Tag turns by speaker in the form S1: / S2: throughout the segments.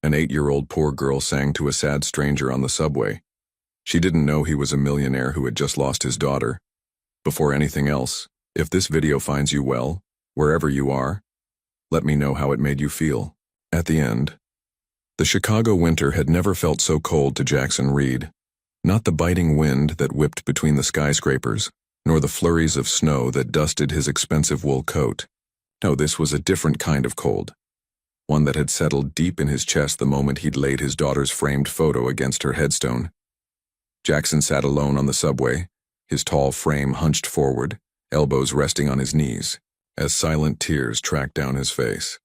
S1: An 8-year-old poor girl sang to a sad stranger on the subway. She didn't know he was a millionaire who had just lost his daughter. Before anything else, if this video finds you well, wherever you are, let me know how it made you feel. At the end, the Chicago winter had never felt so cold to Jackson Reed. Not the biting wind that whipped between the skyscrapers, nor the flurries of snow that dusted his expensive wool coat. No, this was a different kind of cold. One that had settled deep in his chest the moment he'd laid his daughter's framed photo against her headstone. Jackson sat alone on the subway, his tall frame hunched forward, elbows resting on his knees, as silent tears tracked down his face.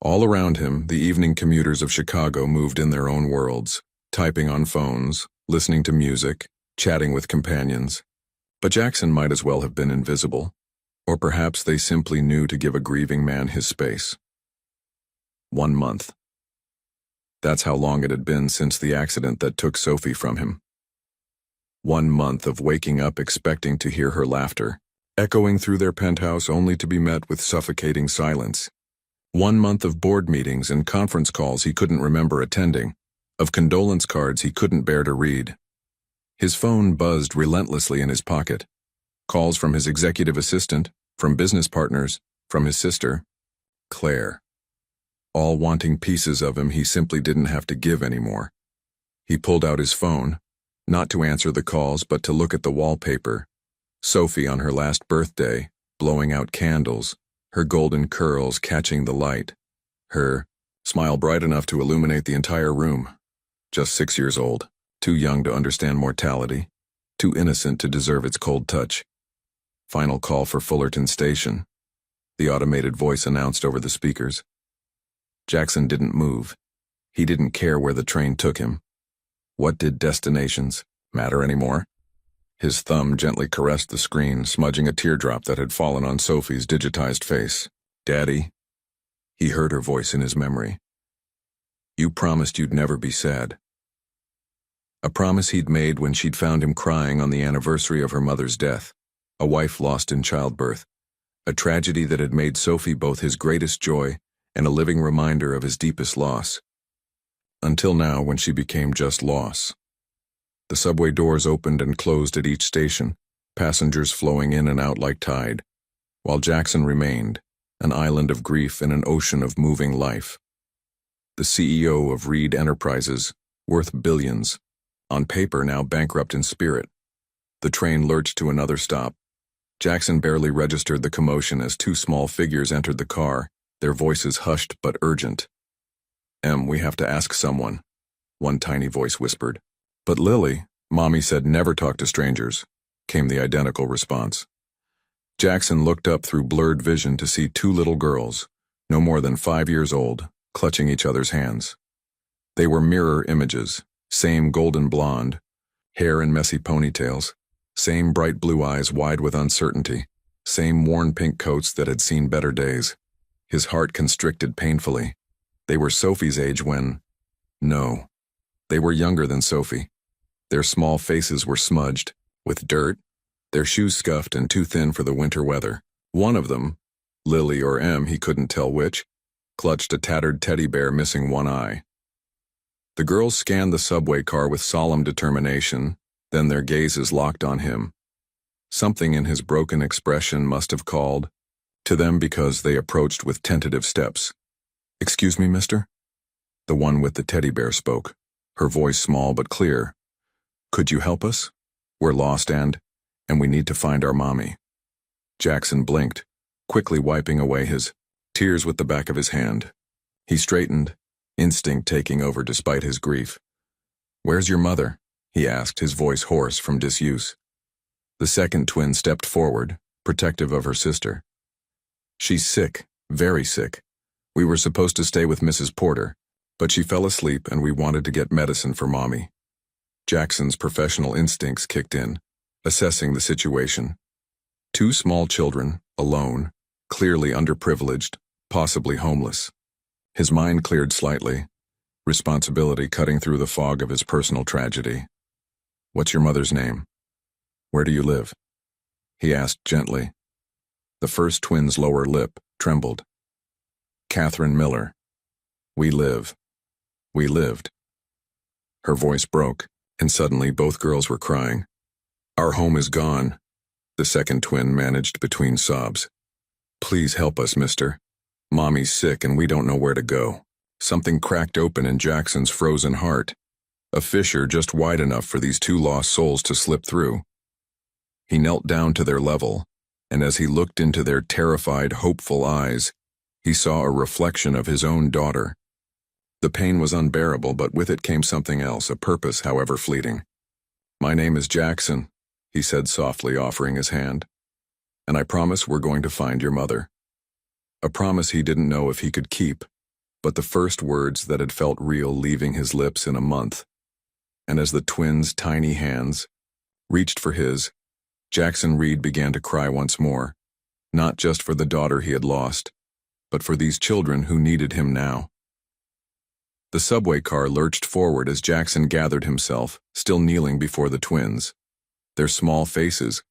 S1: All around him, the evening commuters of Chicago moved in their own worlds, typing on phones, listening to music, chatting with companions. But Jackson might as well have been invisible. Or perhaps they simply knew to give a grieving man his space. 1 month. That's how long it had been since the accident that took Sophie from him. 1 month of waking up expecting to hear her laughter, echoing through their penthouse only to be met with suffocating silence. 1 month of board meetings and conference calls he couldn't remember attending, of condolence cards he couldn't bear to read. His phone buzzed relentlessly in his pocket. Calls from his executive assistant, from business partners, from his sister, Claire. All wanting pieces of him he simply didn't have to give anymore. He pulled out his phone, not to answer the calls but to look at the wallpaper. Sophie on her last birthday, blowing out candles, her golden curls catching the light. Her smile bright enough to illuminate the entire room. Just 6 years old, too young to understand mortality, too innocent to deserve its cold touch. Final call for Fullerton Station, the automated voice announced over the speakers. Jackson didn't move. He didn't care where the train took him. What did destinations matter anymore? His thumb gently caressed the screen, smudging a teardrop that had fallen on Sophie's digitized face. "Daddy?" He heard her voice in his memory. "You promised you'd never be sad." A promise he'd made when she'd found him crying on the anniversary of her mother's death, a wife lost in childbirth, a tragedy that had made Sophie both his greatest joy and a living reminder of his deepest loss. Until now, when she became just loss. The subway doors opened and closed at each station, passengers flowing in and out like tide, while Jackson remained, an island of grief in an ocean of moving life. The CEO of Reed Enterprises, worth billions, on paper now bankrupt in spirit. The train lurched to another stop. Jackson barely registered the commotion as 2 small figures entered the car, their voices hushed but urgent. We have to ask someone," one tiny voice whispered. "But Lily, Mommy said never talk to strangers," came the identical response. Jackson looked up through blurred vision to see 2 little girls, no more than 5 years old, clutching each other's hands. They were mirror images, same golden blonde, hair in messy ponytails, same bright blue eyes wide with uncertainty, same worn pink coats that had seen better days. His heart constricted painfully. They were Sophie's age when... No, they were younger than Sophie. Their small faces were smudged, with dirt, their shoes scuffed and too thin for the winter weather. One of them, Lily or he couldn't tell which, clutched a tattered teddy bear missing one eye. The girls scanned the subway car with solemn determination, then their gazes locked on him. Something in his broken expression must have called to them because they approached with tentative steps. "Excuse me, mister?" The one with the teddy bear spoke, her voice small but clear. "Could you help us? We're lost and we need to find our mommy." Jackson blinked, quickly wiping away his tears with the back of his hand. He straightened, instinct taking over despite his grief. "Where's your mother?" he asked, his voice hoarse from disuse. The second twin stepped forward, protective of her sister. "She's sick, very sick. We were supposed to stay with Mrs. Porter, but she fell asleep and we wanted to get medicine for Mommy." Jackson's professional instincts kicked in, assessing the situation. 2 small children, alone, clearly underprivileged, possibly homeless. His mind cleared slightly, responsibility cutting through the fog of his personal tragedy. "What's your mother's name? Where do you live?" he asked gently. The first twin's lower lip trembled. "Catherine Miller." We live. We lived. Her voice broke, and suddenly both girls were crying. Our home is gone, the second twin managed between sobs. Please help us, mister. Mommy's sick and we don't know where to go. Something cracked open in Jackson's frozen heart. A fissure just wide enough for these two lost souls to slip through. He knelt down to their level, and as he looked into their terrified, hopeful eyes, he saw a reflection of his own daughter. The pain was unbearable, but with it came something else, a purpose, however fleeting. My name is Jackson, he said softly, offering his hand. And I promise we're going to find your mother. A promise he didn't know if he could keep, but the first words that had felt real leaving his lips in a month. And as the twins' tiny hands reached for his, Jackson Reed began to cry once more, not just for the daughter he had lost, but for these children who needed him now. The subway car lurched forward as Jackson gathered himself, still kneeling before the twins. Their small faces,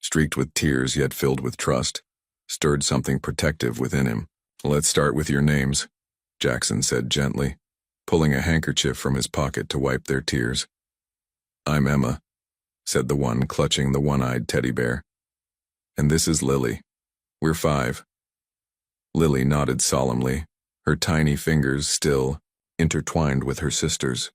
S1: streaked with tears yet filled with trust, stirred something protective within him. Let's start with your names, Jackson said gently, pulling a handkerchief from his pocket to wipe their tears. I'm Emma, said the one clutching the one-eyed teddy bear. And this is Lily. We're 5. Lily nodded solemnly, her tiny fingers still intertwined with her sister's.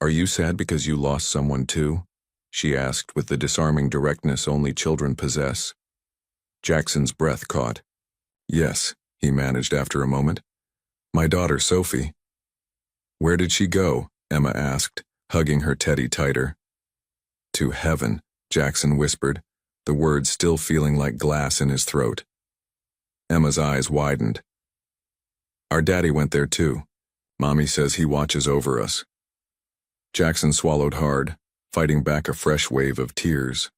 S1: Are you sad because you lost someone too? She asked with the disarming directness only children possess. Jackson's breath caught. Yes, he managed after a moment. My daughter, Sophie. Where did she go? Emma asked, hugging her teddy tighter. To heaven, Jackson whispered, the words still feeling like glass in his throat. Emma's eyes widened. Our daddy went there too. Mommy says he watches over us. Jackson swallowed hard, fighting back a fresh wave of tears.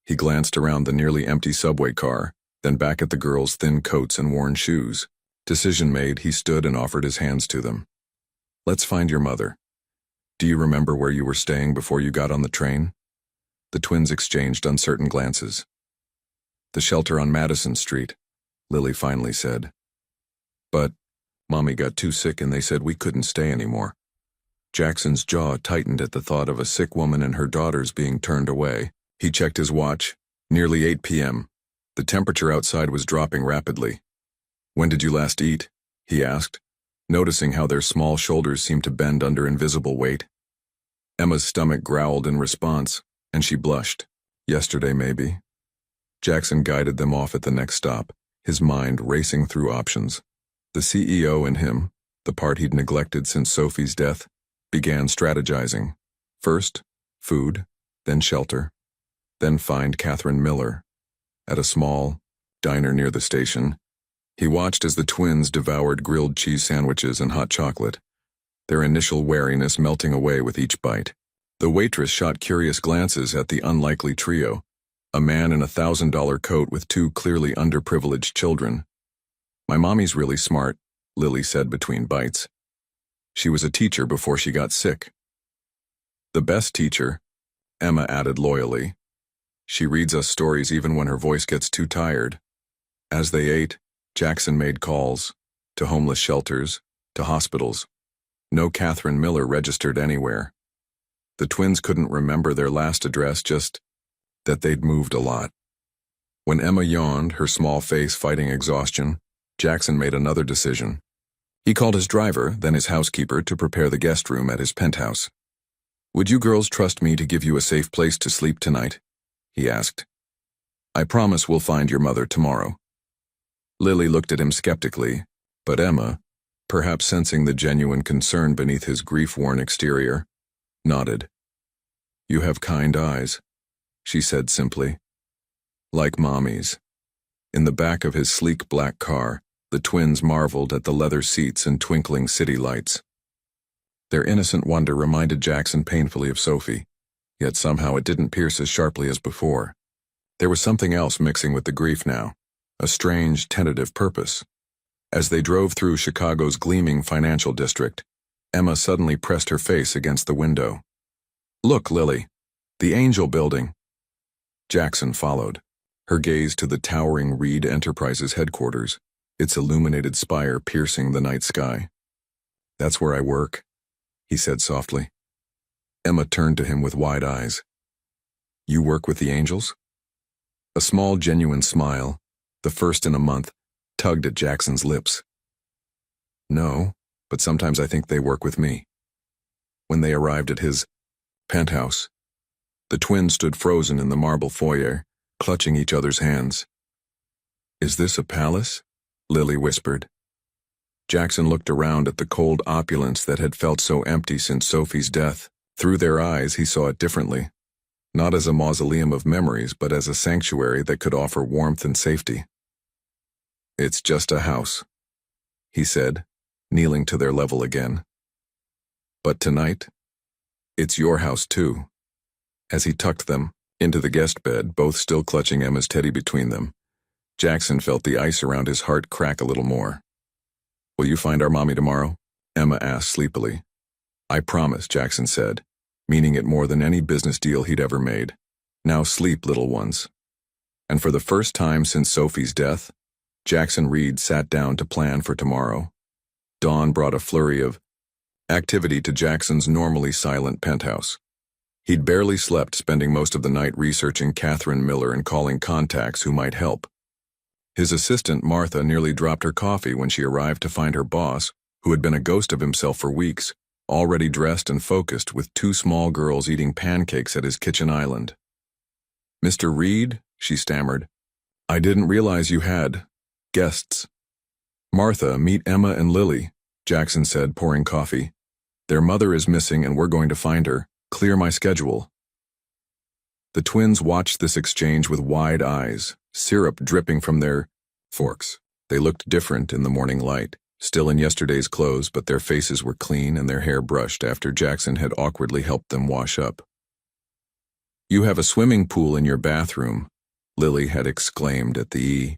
S1: He glanced around the nearly empty subway car, then back at the girls' thin coats and worn shoes. Decision made, he stood and offered his hands to them. Let's find your mother. Do you remember where you were staying before you got on the train? The twins exchanged uncertain glances. The shelter on Madison Street, Lily finally said. But Mommy got too sick and they said we couldn't stay anymore. Jackson's jaw tightened at the thought of a sick woman and her daughters being turned away. He checked his watch. Nearly 8 p.m. The temperature outside was dropping rapidly. When did you last eat? He asked, noticing how their small shoulders seemed to bend under invisible weight. Emma's stomach growled in response, and she blushed. Yesterday, maybe. Jackson guided them off at the next stop, his mind racing through options. The CEO in him, the part he'd neglected since Sophie's death, began strategizing. First, food, then shelter, then find Catherine Miller. At a small diner near the station, he watched as the twins devoured grilled cheese sandwiches and hot chocolate, their initial wariness melting away with each bite. The waitress shot curious glances at the unlikely trio, a man in a $1,000 coat with 2 clearly underprivileged children. My mommy's really smart, Lily said between bites. She was a teacher before she got sick. The best teacher, Emma added loyally. She reads us stories even when her voice gets too tired. As they ate, Jackson made calls, to homeless shelters, to hospitals. No Catherine Miller registered anywhere. The twins couldn't remember their last address, just that they'd moved a lot. When Emma yawned, her small face fighting exhaustion, Jackson made another decision. He called his driver, then his housekeeper, to prepare the guest room at his penthouse. Would you girls trust me to give you a safe place to sleep tonight? He asked. I promise we'll find your mother tomorrow. Lily looked at him skeptically, but Emma, perhaps sensing the genuine concern beneath his grief-worn exterior, nodded. You have kind eyes, she said simply. Like Mommy's. In the back of his sleek black car, the twins marveled at the leather seats and twinkling city lights. Their innocent wonder reminded Jackson painfully of Sophie, yet somehow it didn't pierce as sharply as before. There was something else mixing with the grief now, a strange, tentative purpose. As they drove through Chicago's gleaming financial district, Emma suddenly pressed her face against the window. Look, Lily, the Angel Building. Jackson followed, her gaze to the towering Reed Enterprises headquarters, its illuminated spire piercing the night sky. That's where I work, he said softly. Emma turned to him with wide eyes. You work with the angels? A small, genuine smile, the first in a month, tugged at Jackson's lips. No, but sometimes I think they work with me. When they arrived at his penthouse, the twins stood frozen in the marble foyer, clutching each other's hands. Is this a palace? Lily whispered. Jackson looked around at the cold opulence that had felt so empty since Sophie's death. Through their eyes, he saw it differently. Not as a mausoleum of memories, but as a sanctuary that could offer warmth and safety. It's just a house, he said, kneeling to their level again. But tonight, it's your house too. As he tucked them into the guest bed, both still clutching Emma's teddy between them, Jackson felt the ice around his heart crack a little more. Will you find our mommy tomorrow? Emma asked sleepily. I promise, Jackson said, meaning it more than any business deal he'd ever made. Now sleep, little ones. And for the first time since Sophie's death, Jackson Reed sat down to plan for tomorrow. Dawn brought a flurry of activity to Jackson's normally silent penthouse. He'd barely slept, spending most of the night researching Catherine Miller and calling contacts who might help. His assistant, Martha, nearly dropped her coffee when she arrived to find her boss, who had been a ghost of himself for weeks, already dressed and focused with two small girls eating pancakes at his kitchen island. Mr. Reed, she stammered. I didn't realize you had guests. Martha, meet Emma and Lily, Jackson said, pouring coffee. Their mother is missing and we're going to find her. Clear my schedule. The twins watched this exchange with wide eyes, syrup dripping from their forks. They looked different in the morning light, still in yesterday's clothes, but their faces were clean and their hair brushed after Jackson had awkwardly helped them wash up. You have a swimming pool in your bathroom, Lily had exclaimed at the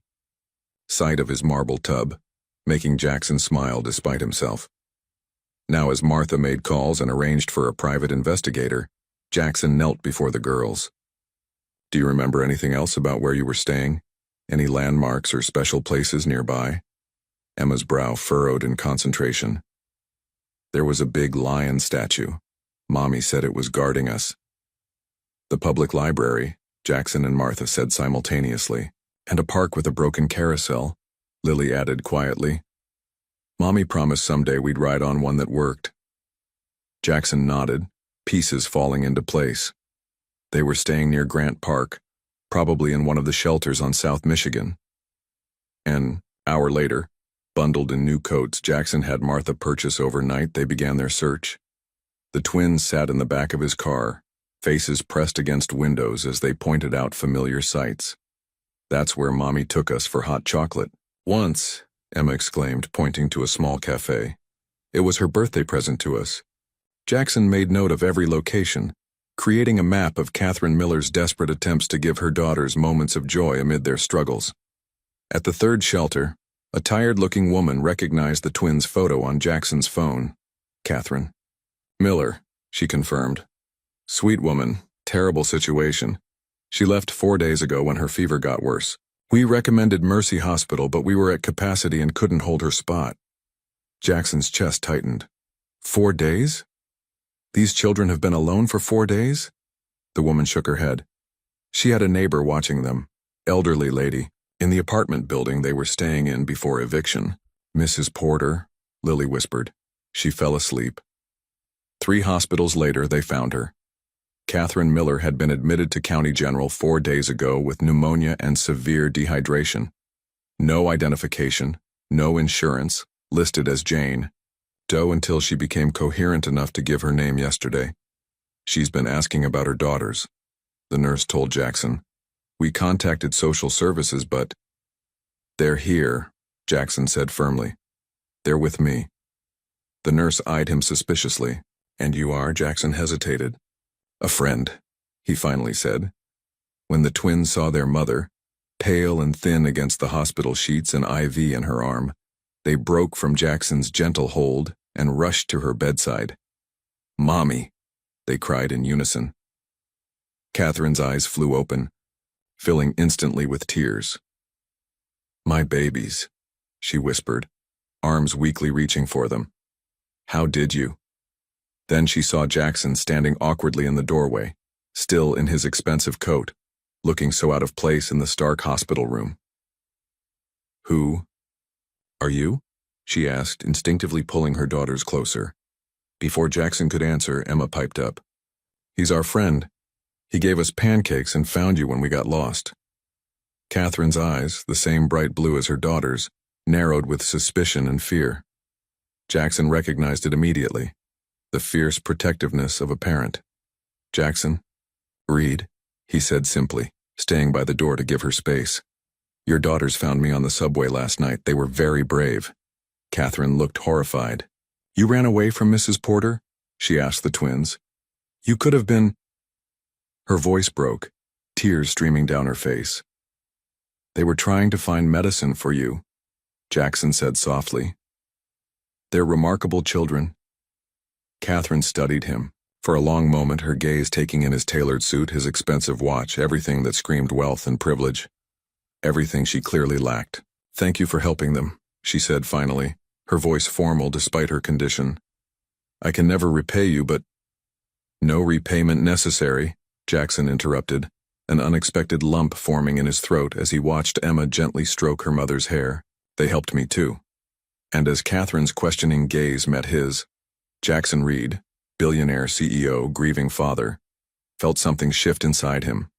S1: sight of his marble tub, making Jackson smile despite himself. Now, as Martha made calls and arranged for a private investigator, Jackson knelt before the girls. Do you remember anything else about where you were staying? Any landmarks or special places nearby? Emma's brow furrowed in concentration. There was a big lion statue. Mommy said it was guarding us. The public library, Jackson and Martha said simultaneously, and a park with a broken carousel, Lily added quietly. Mommy promised someday we'd ride on one that worked. Jackson nodded, pieces falling into place. They were staying near Grant Park, probably in one of the shelters on South Michigan. An hour later, bundled in new coats Jackson had Martha purchase overnight, they began their search. The twins sat in the back of his car, faces pressed against windows as they pointed out familiar sights. That's where Mommy took us for hot chocolate. Once, Emma exclaimed, pointing to a small cafe. It was her birthday present to us. Jackson made note of every location, creating a map of Catherine Miller's desperate attempts to give her daughters moments of joy amid their struggles. At the third shelter, a tired-looking woman recognized the twins' photo on Jackson's phone. Catherine Miller, she confirmed. Sweet woman, terrible situation. She left 4 days ago when her fever got worse. We recommended Mercy Hospital, but we were at capacity and couldn't hold her spot. Jackson's chest tightened. 4 days? These children have been alone for 4 days? The woman shook her head. She had a neighbor watching them, elderly lady, in the apartment building they were staying in before eviction. Mrs. Porter, Lily whispered. She fell asleep. 3 hospitals later, they found her. Catherine Miller had been admitted to County General 4 days ago with pneumonia and severe dehydration. No identification, no insurance, listed as Jane Doe until she became coherent enough to give her name yesterday. She's been asking about her daughters, the nurse told Jackson. We contacted social services, but they're here, Jackson said firmly. They're with me. The nurse eyed him suspiciously. And you are? Jackson hesitated. A friend, he finally said. When the twins saw their mother, pale and thin against the hospital sheets, an IV in her arm, they broke from Jackson's gentle hold and rushed to her bedside. Mommy, they cried in unison. Catherine's eyes flew open, filling instantly with tears. My babies, she whispered, arms weakly reaching for them. How did you? Then she saw Jackson standing awkwardly in the doorway, still in his expensive coat, looking so out of place in the stark hospital room. Who are you? She asked, instinctively pulling her daughters closer. Before Jackson could answer, Emma piped up. He's our friend. He gave us pancakes and found you when we got lost. Catherine's eyes, the same bright blue as her daughter's, narrowed with suspicion and fear. Jackson recognized it immediately, the fierce protectiveness of a parent. Jackson? Reed, he said simply, staying by the door to give her space. Your daughters found me on the subway last night. They were very brave. Catherine looked horrified. You ran away from Mrs. Porter? She asked the twins. You could have been... Her voice broke, tears streaming down her face. They were trying to find medicine for you, Jackson said softly. They're remarkable children. Catherine studied him, for a long moment, her gaze taking in his tailored suit, his expensive watch, everything that screamed wealth and privilege. Everything she clearly lacked. Thank you for helping them, she said finally, her voice formal despite her condition. I can never repay you, but... No repayment necessary, Jackson interrupted, an unexpected lump forming in his throat as he watched Emma gently stroke her mother's hair. They helped me too. And as Catherine's questioning gaze met his, Jackson Reed, billionaire CEO, grieving father, felt something shift inside him,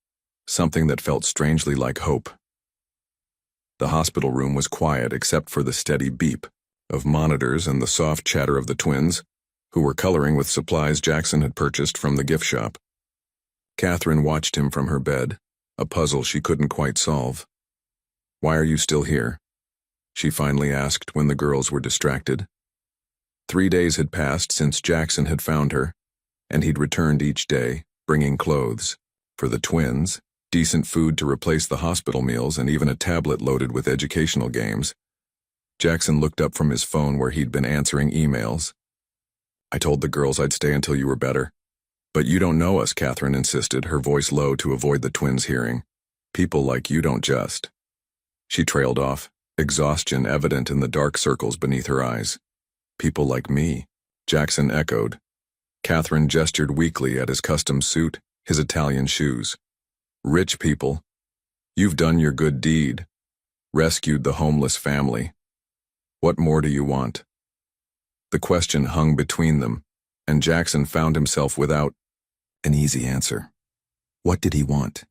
S1: something that felt strangely like hope. The hospital room was quiet except for the steady beep of monitors and the soft chatter of the twins, who were coloring with supplies Jackson had purchased from the gift shop. Catherine watched him from her bed, a puzzle she couldn't quite solve. Why are you still here? She finally asked when the girls were distracted. 3 days had passed since Jackson had found her, and he'd returned each day, bringing clothes. For the twins, decent food to replace the hospital meals, and even a tablet loaded with educational games. Jackson looked up from his phone where he'd been answering emails. I told the girls I'd stay until you were better. But you don't know us, Catherine insisted, her voice low to avoid the twins' hearing. People like you don't just. She trailed off, exhaustion evident in the dark circles beneath her eyes. People like me, Jackson echoed. Catherine gestured weakly at his custom suit, his Italian shoes. Rich people. You've done your good deed. Rescued the homeless family. What more do you want? The question hung between them, and Jackson found himself without an easy answer. What did he want?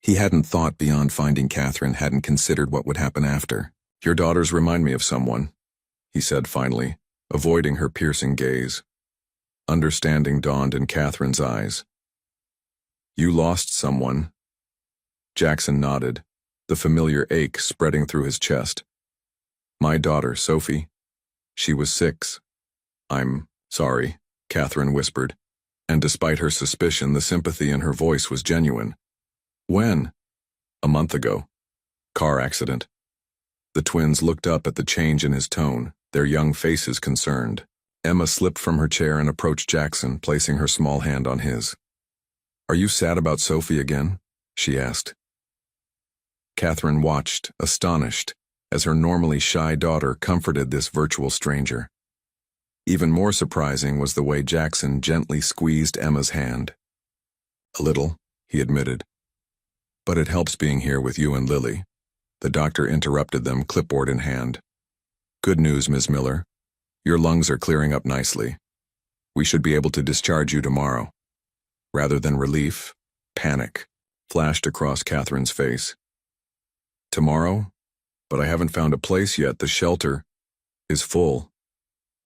S1: He hadn't thought beyond finding Catherine, hadn't considered what would happen after. Your daughters remind me of someone, he said finally, avoiding her piercing gaze. Understanding dawned in Catherine's eyes. You lost someone. Jackson nodded, the familiar ache spreading through his chest. My daughter, Sophie. She was 6. I'm sorry, Catherine whispered, and despite her suspicion, the sympathy in her voice was genuine. When? A month ago. Car accident. The twins looked up at the change in his tone, their young faces concerned. Emma slipped from her chair and approached Jackson, placing her small hand on his. Are you sad about Sophie again? She asked. Catherine watched, astonished, as her normally shy daughter comforted this virtual stranger. Even more surprising was the way Jackson gently squeezed Emma's hand. A little, he admitted. But it helps being here with you and Lily. The doctor interrupted them, clipboard in hand. Good news, Ms. Miller. Your lungs are clearing up nicely. We should be able to discharge you tomorrow. Rather than relief, panic flashed across Catherine's face. Tomorrow? But I haven't found a place yet. The shelter is full.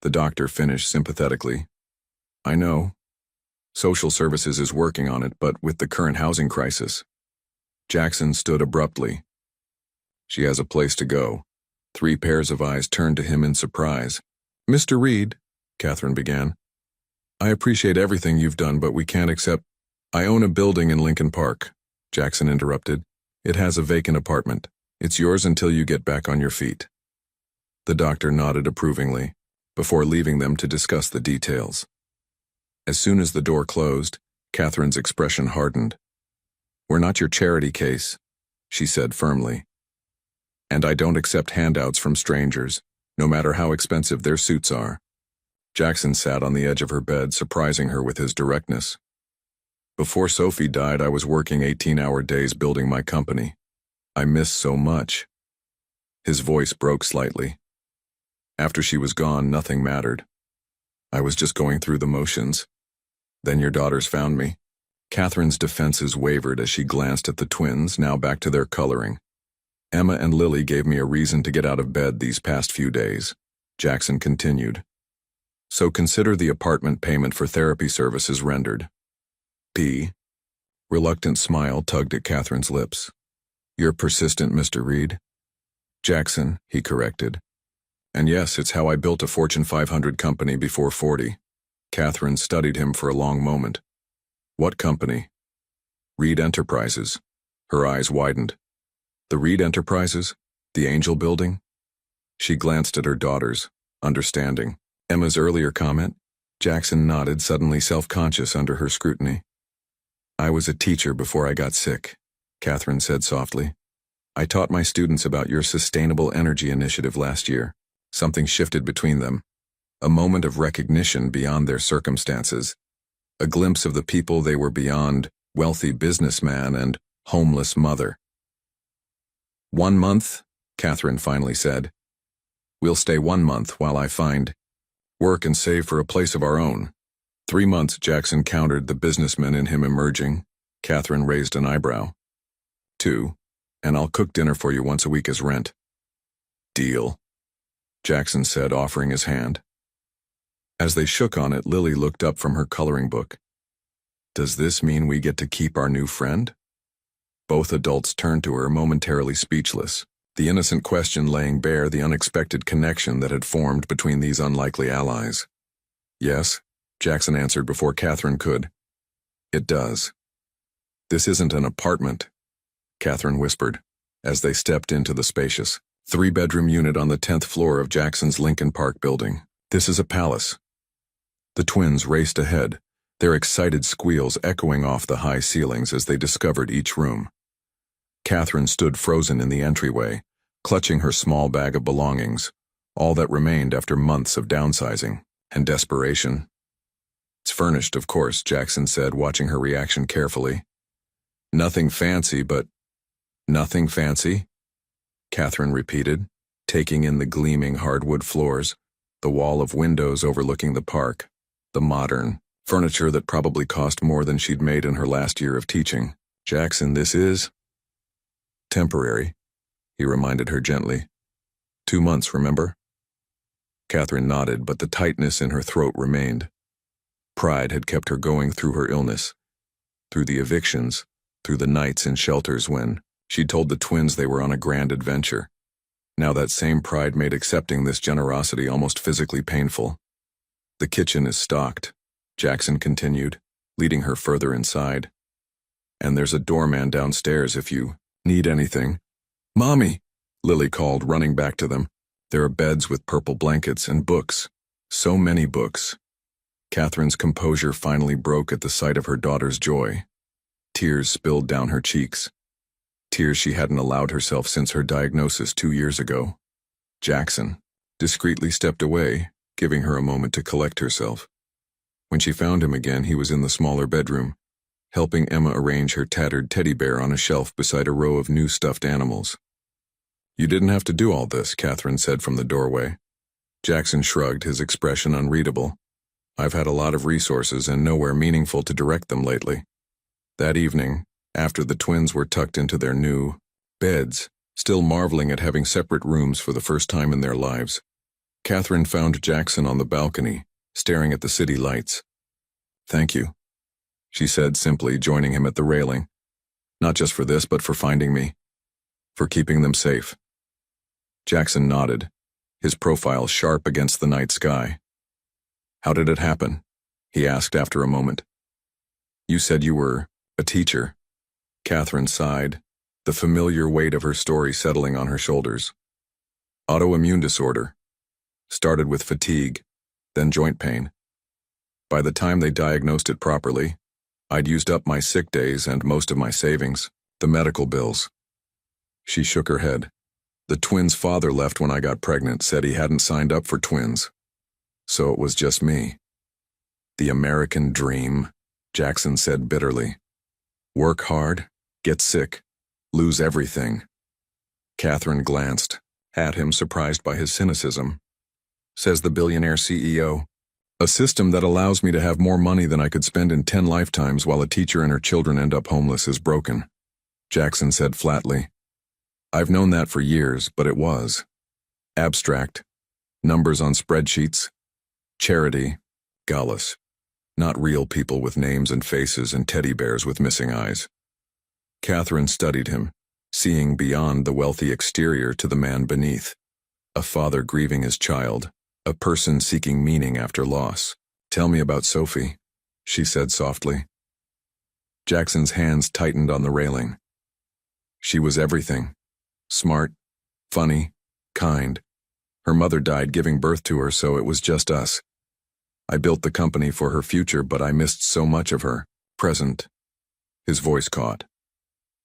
S1: The doctor finished sympathetically. I know. Social Services is working on it, but with the current housing crisis. Jackson stood abruptly. She has a place to go. 3 pairs of eyes turned to him in surprise. Mr. Reed, Catherine began. I appreciate everything you've done, but we can't accept. I own a building in Lincoln Park, Jackson interrupted. It has a vacant apartment. It's yours until you get back on your feet. The doctor nodded approvingly, before leaving them to discuss the details. As soon as the door closed, Catherine's expression hardened. We're not your charity case, she said firmly. And I don't accept handouts from strangers, no matter how expensive their suits are. Jackson sat on the edge of her bed, surprising her with his directness. Before Sophie died, I was working 18-hour days building my company. I miss so much. His voice broke slightly. After she was gone, nothing mattered. I was just going through the motions. Then your daughters found me. Catherine's defenses wavered as she glanced at the twins, now back to their coloring. Emma and Lily gave me a reason to get out of bed these past few days. Jackson continued. So consider the apartment payment for therapy services rendered. P. Reluctant smile tugged at Catherine's lips. You're persistent, Mr. Reed. Jackson, he corrected. And yes, it's how I built a Fortune 500 company before 40. Catherine studied him for a long moment. What company? Reed Enterprises. Her eyes widened. The Reed Enterprises? The Angel Building? She glanced at her daughters, understanding. Emma's earlier comment? Jackson nodded, suddenly self-conscious under her scrutiny. I was a teacher before I got sick, Catherine said softly. I taught my students about your sustainable energy initiative last year. Something shifted between them. A moment of recognition beyond their circumstances. A glimpse of the people they were beyond, wealthy businessman and homeless mother. 1 month, Catherine finally said. We'll stay 1 month while I find work and save for a place of our own. 3 months, Jackson countered, the businessman in him emerging. Catherine raised an eyebrow. 2, and I'll cook dinner for you once a week as rent. Deal, Jackson said, offering his hand. As they shook on it, Lily looked up from her coloring book. Does this mean we get to keep our new friend? Both adults turned to her, momentarily speechless, the innocent question laying bare the unexpected connection that had formed between these unlikely allies. Yes, Jackson answered before Catherine could. It does. This isn't an apartment, Catherine whispered, as they stepped into the spacious 3-bedroom unit on the 10th floor of Jackson's Lincoln Park building. This is a palace. The twins raced ahead, their excited squeals echoing off the high ceilings as they discovered each room. Catherine stood frozen in the entryway, clutching her small bag of belongings, all that remained after months of downsizing and desperation. It's furnished, of course, Jackson said, watching her reaction carefully. Nothing fancy, but... Nothing fancy? Catherine repeated, taking in the gleaming hardwood floors, the wall of windows overlooking the park, the modern furniture that probably cost more than she'd made in her last year of teaching. Jackson, this is... temporary, he reminded her gently. 2 months, remember? Catherine nodded, but the tightness in her throat remained. Pride had kept her going through her illness, through the evictions, through the nights in shelters when she'd told the twins they were on a grand adventure. Now that same pride made accepting this generosity almost physically painful. The kitchen is stocked, Jackson continued, leading her further inside. And there's a doorman downstairs if you need anything. Mommy, Lily called, running back to them. There are beds with purple blankets and books. So many books. Catherine's composure finally broke at the sight of her daughter's joy. Tears spilled down her cheeks. Tears she hadn't allowed herself since her diagnosis 2 years ago. Jackson discreetly stepped away, giving her a moment to collect herself. When she found him again, he was in the smaller bedroom, helping Emma arrange her tattered teddy bear on a shelf beside a row of new stuffed animals. You didn't have to do all this, Catherine said from the doorway. Jackson shrugged, his expression unreadable. I've had a lot of resources and nowhere meaningful to direct them lately. That evening, after the twins were tucked into their new beds, still marveling at having separate rooms for the first time in their lives, Catherine found Jackson on the balcony, staring at the city lights. Thank you, she said simply, joining him at the railing. Not just for this, but for finding me. For keeping them safe. Jackson nodded, his profile sharp against the night sky. How did it happen? He asked after a moment. You said you were a teacher. Catherine sighed, the familiar weight of her story settling on her shoulders. Autoimmune disorder. Started with fatigue, then joint pain. By the time they diagnosed it properly, I'd used up my sick days and most of my savings, the medical bills. She shook her head. The twins' father left when I got pregnant, said he hadn't signed up for twins. So it was just me. The American dream, Jackson said bitterly. Work hard, get sick, lose everything. Catherine glanced at him, surprised by his cynicism. Says the billionaire CEO. A system that allows me to have more money than I could spend in 10 lifetimes while a teacher and her children end up homeless is broken. Jackson said flatly. I've known that for years, but it was abstract. Numbers on spreadsheets. Charity. Gallus. Not real people with names and faces and teddy bears with missing eyes. Catherine studied him, seeing beyond the wealthy exterior to the man beneath. A father grieving his child, a person seeking meaning after loss. Tell me about Sophie, she said softly. Jackson's hands tightened on the railing. She was everything. Smart, funny, kind. Her mother died giving birth to her, so it was just us. I built the company for her future, but I missed so much of her present. His voice caught.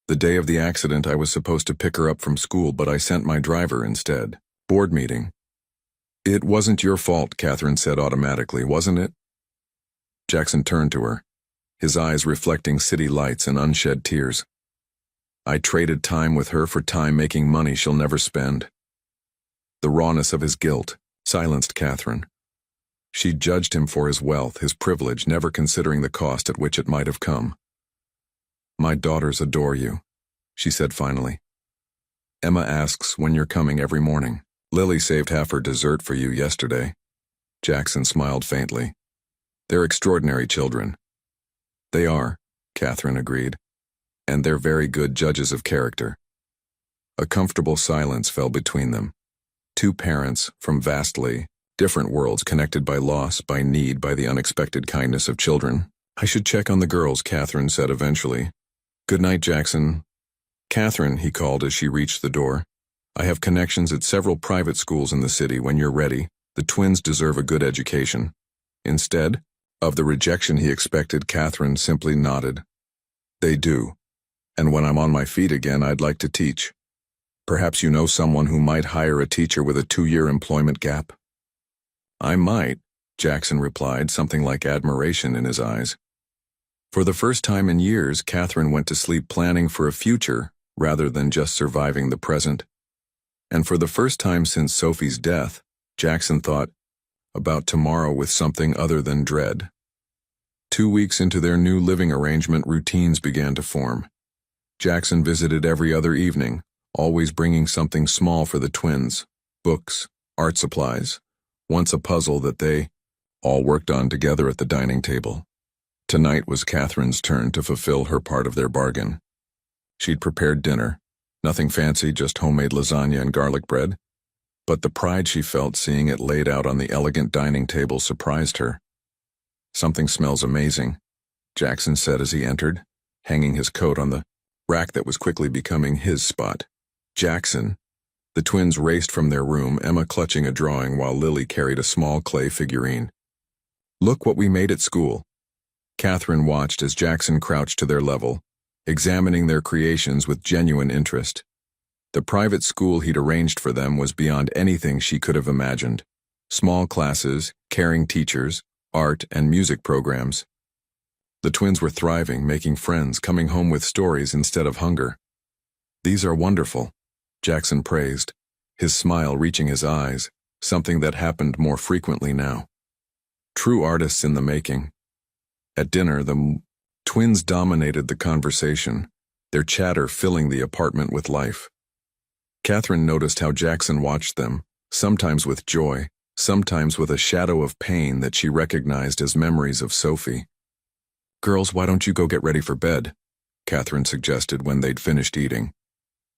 S1: The day of the accident, I was supposed to pick her up from school, but I sent my driver instead. Board meeting. It wasn't your fault, Catherine said automatically, wasn't it? Jackson turned to her, his eyes reflecting city lights and unshed tears. I traded time with her for time making money she'll never spend. The rawness of his guilt silenced Catherine. She judged him for his wealth, his privilege, never considering the cost at which it might have come. My daughters adore you, she said finally. Emma asks when you're coming every morning. Lily saved half her dessert for you yesterday. Jackson smiled faintly. They're extraordinary children. They are, Catherine agreed. And they're very good judges of character. A comfortable silence fell between them. Two parents from vastly different worlds connected by loss, by need, by the unexpected kindness of children. I should check on the girls, Catherine said eventually. Good night, Jackson. Catherine, he called as she reached the door. I have connections at several private schools in the city. When you're ready, the twins deserve a good education. Instead of the rejection he expected, Catherine simply nodded. They do. And when I'm on my feet again, I'd like to teach. Perhaps you know someone who might hire a teacher with a 2-year employment gap? I might, Jackson replied, something like admiration in his eyes. For the first time in years, Catherine went to sleep planning for a future rather than just surviving the present. And for the first time since Sophie's death, Jackson thought about tomorrow with something other than dread. 2 weeks into their new living arrangement, routines began to form. Jackson visited every other evening, always bringing something small for the twins, books, art supplies, once a puzzle that they all worked on together at the dining table. Tonight was Catherine's turn to fulfill her part of their bargain. She'd prepared dinner, nothing fancy, just homemade lasagna and garlic bread, but the pride she felt seeing it laid out on the elegant dining table surprised her. Something smells amazing, Jackson said as he entered, hanging his coat on the rack that was quickly becoming his spot. Jackson. The twins raced from their room, Emma clutching a drawing while Lily carried a small clay figurine. Look what we made at school. Catherine watched as Jackson crouched to their level, examining their creations with genuine interest. The private school he'd arranged for them was beyond anything she could have imagined. Small classes, caring teachers, art and music programs. The twins were thriving, making friends, coming home with stories instead of hunger. These are wonderful, Jackson praised, his smile reaching his eyes, something that happened more frequently now. True artists in the making. At dinner, the twins dominated the conversation, their chatter filling the apartment with life. Catherine noticed how Jackson watched them, sometimes with joy, sometimes with a shadow of pain that she recognized as memories of Sophie. Girls, why don't you go get ready for bed? Catherine suggested when they'd finished eating.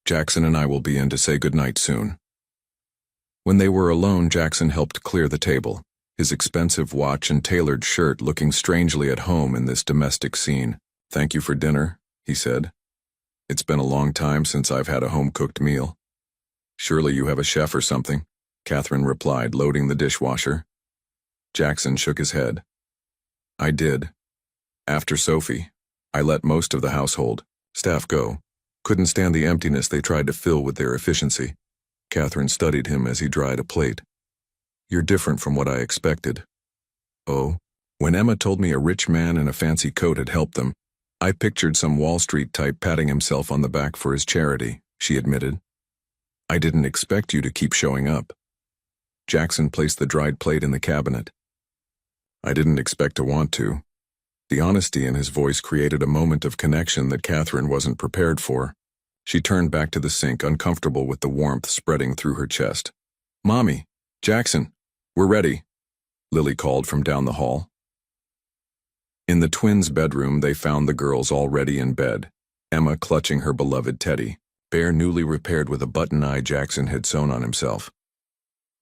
S1: Jackson and I will be in to say goodnight soon. When they were alone, Jackson helped clear the table, his expensive watch and tailored shirt looking strangely at home in this domestic scene. Thank you for dinner, he said. It's been a long time since I've had a home-cooked meal. Surely you have a chef or something, Catherine replied, loading the dishwasher. Jackson shook his head. I did. After Sophie, I let most of the household staff go. Couldn't stand the emptiness they tried to fill with their efficiency. Catherine studied him as he dried a plate. You're different from what I expected. Oh, when Emma told me a rich man in a fancy coat had helped them, I pictured some Wall Street type patting himself on the back for his charity, she admitted. I didn't expect you to keep showing up. Jackson placed the dried plate in the cabinet. I didn't expect to want to. The honesty in his voice created a moment of connection that Catherine wasn't prepared for. She turned back to the sink, uncomfortable with the warmth spreading through her chest. Mommy, Jackson, we're ready, Lily called from down the hall. In the twins' bedroom, they found the girls already in bed, Emma clutching her beloved teddy, bear newly repaired with a button eye Jackson had sewn on himself.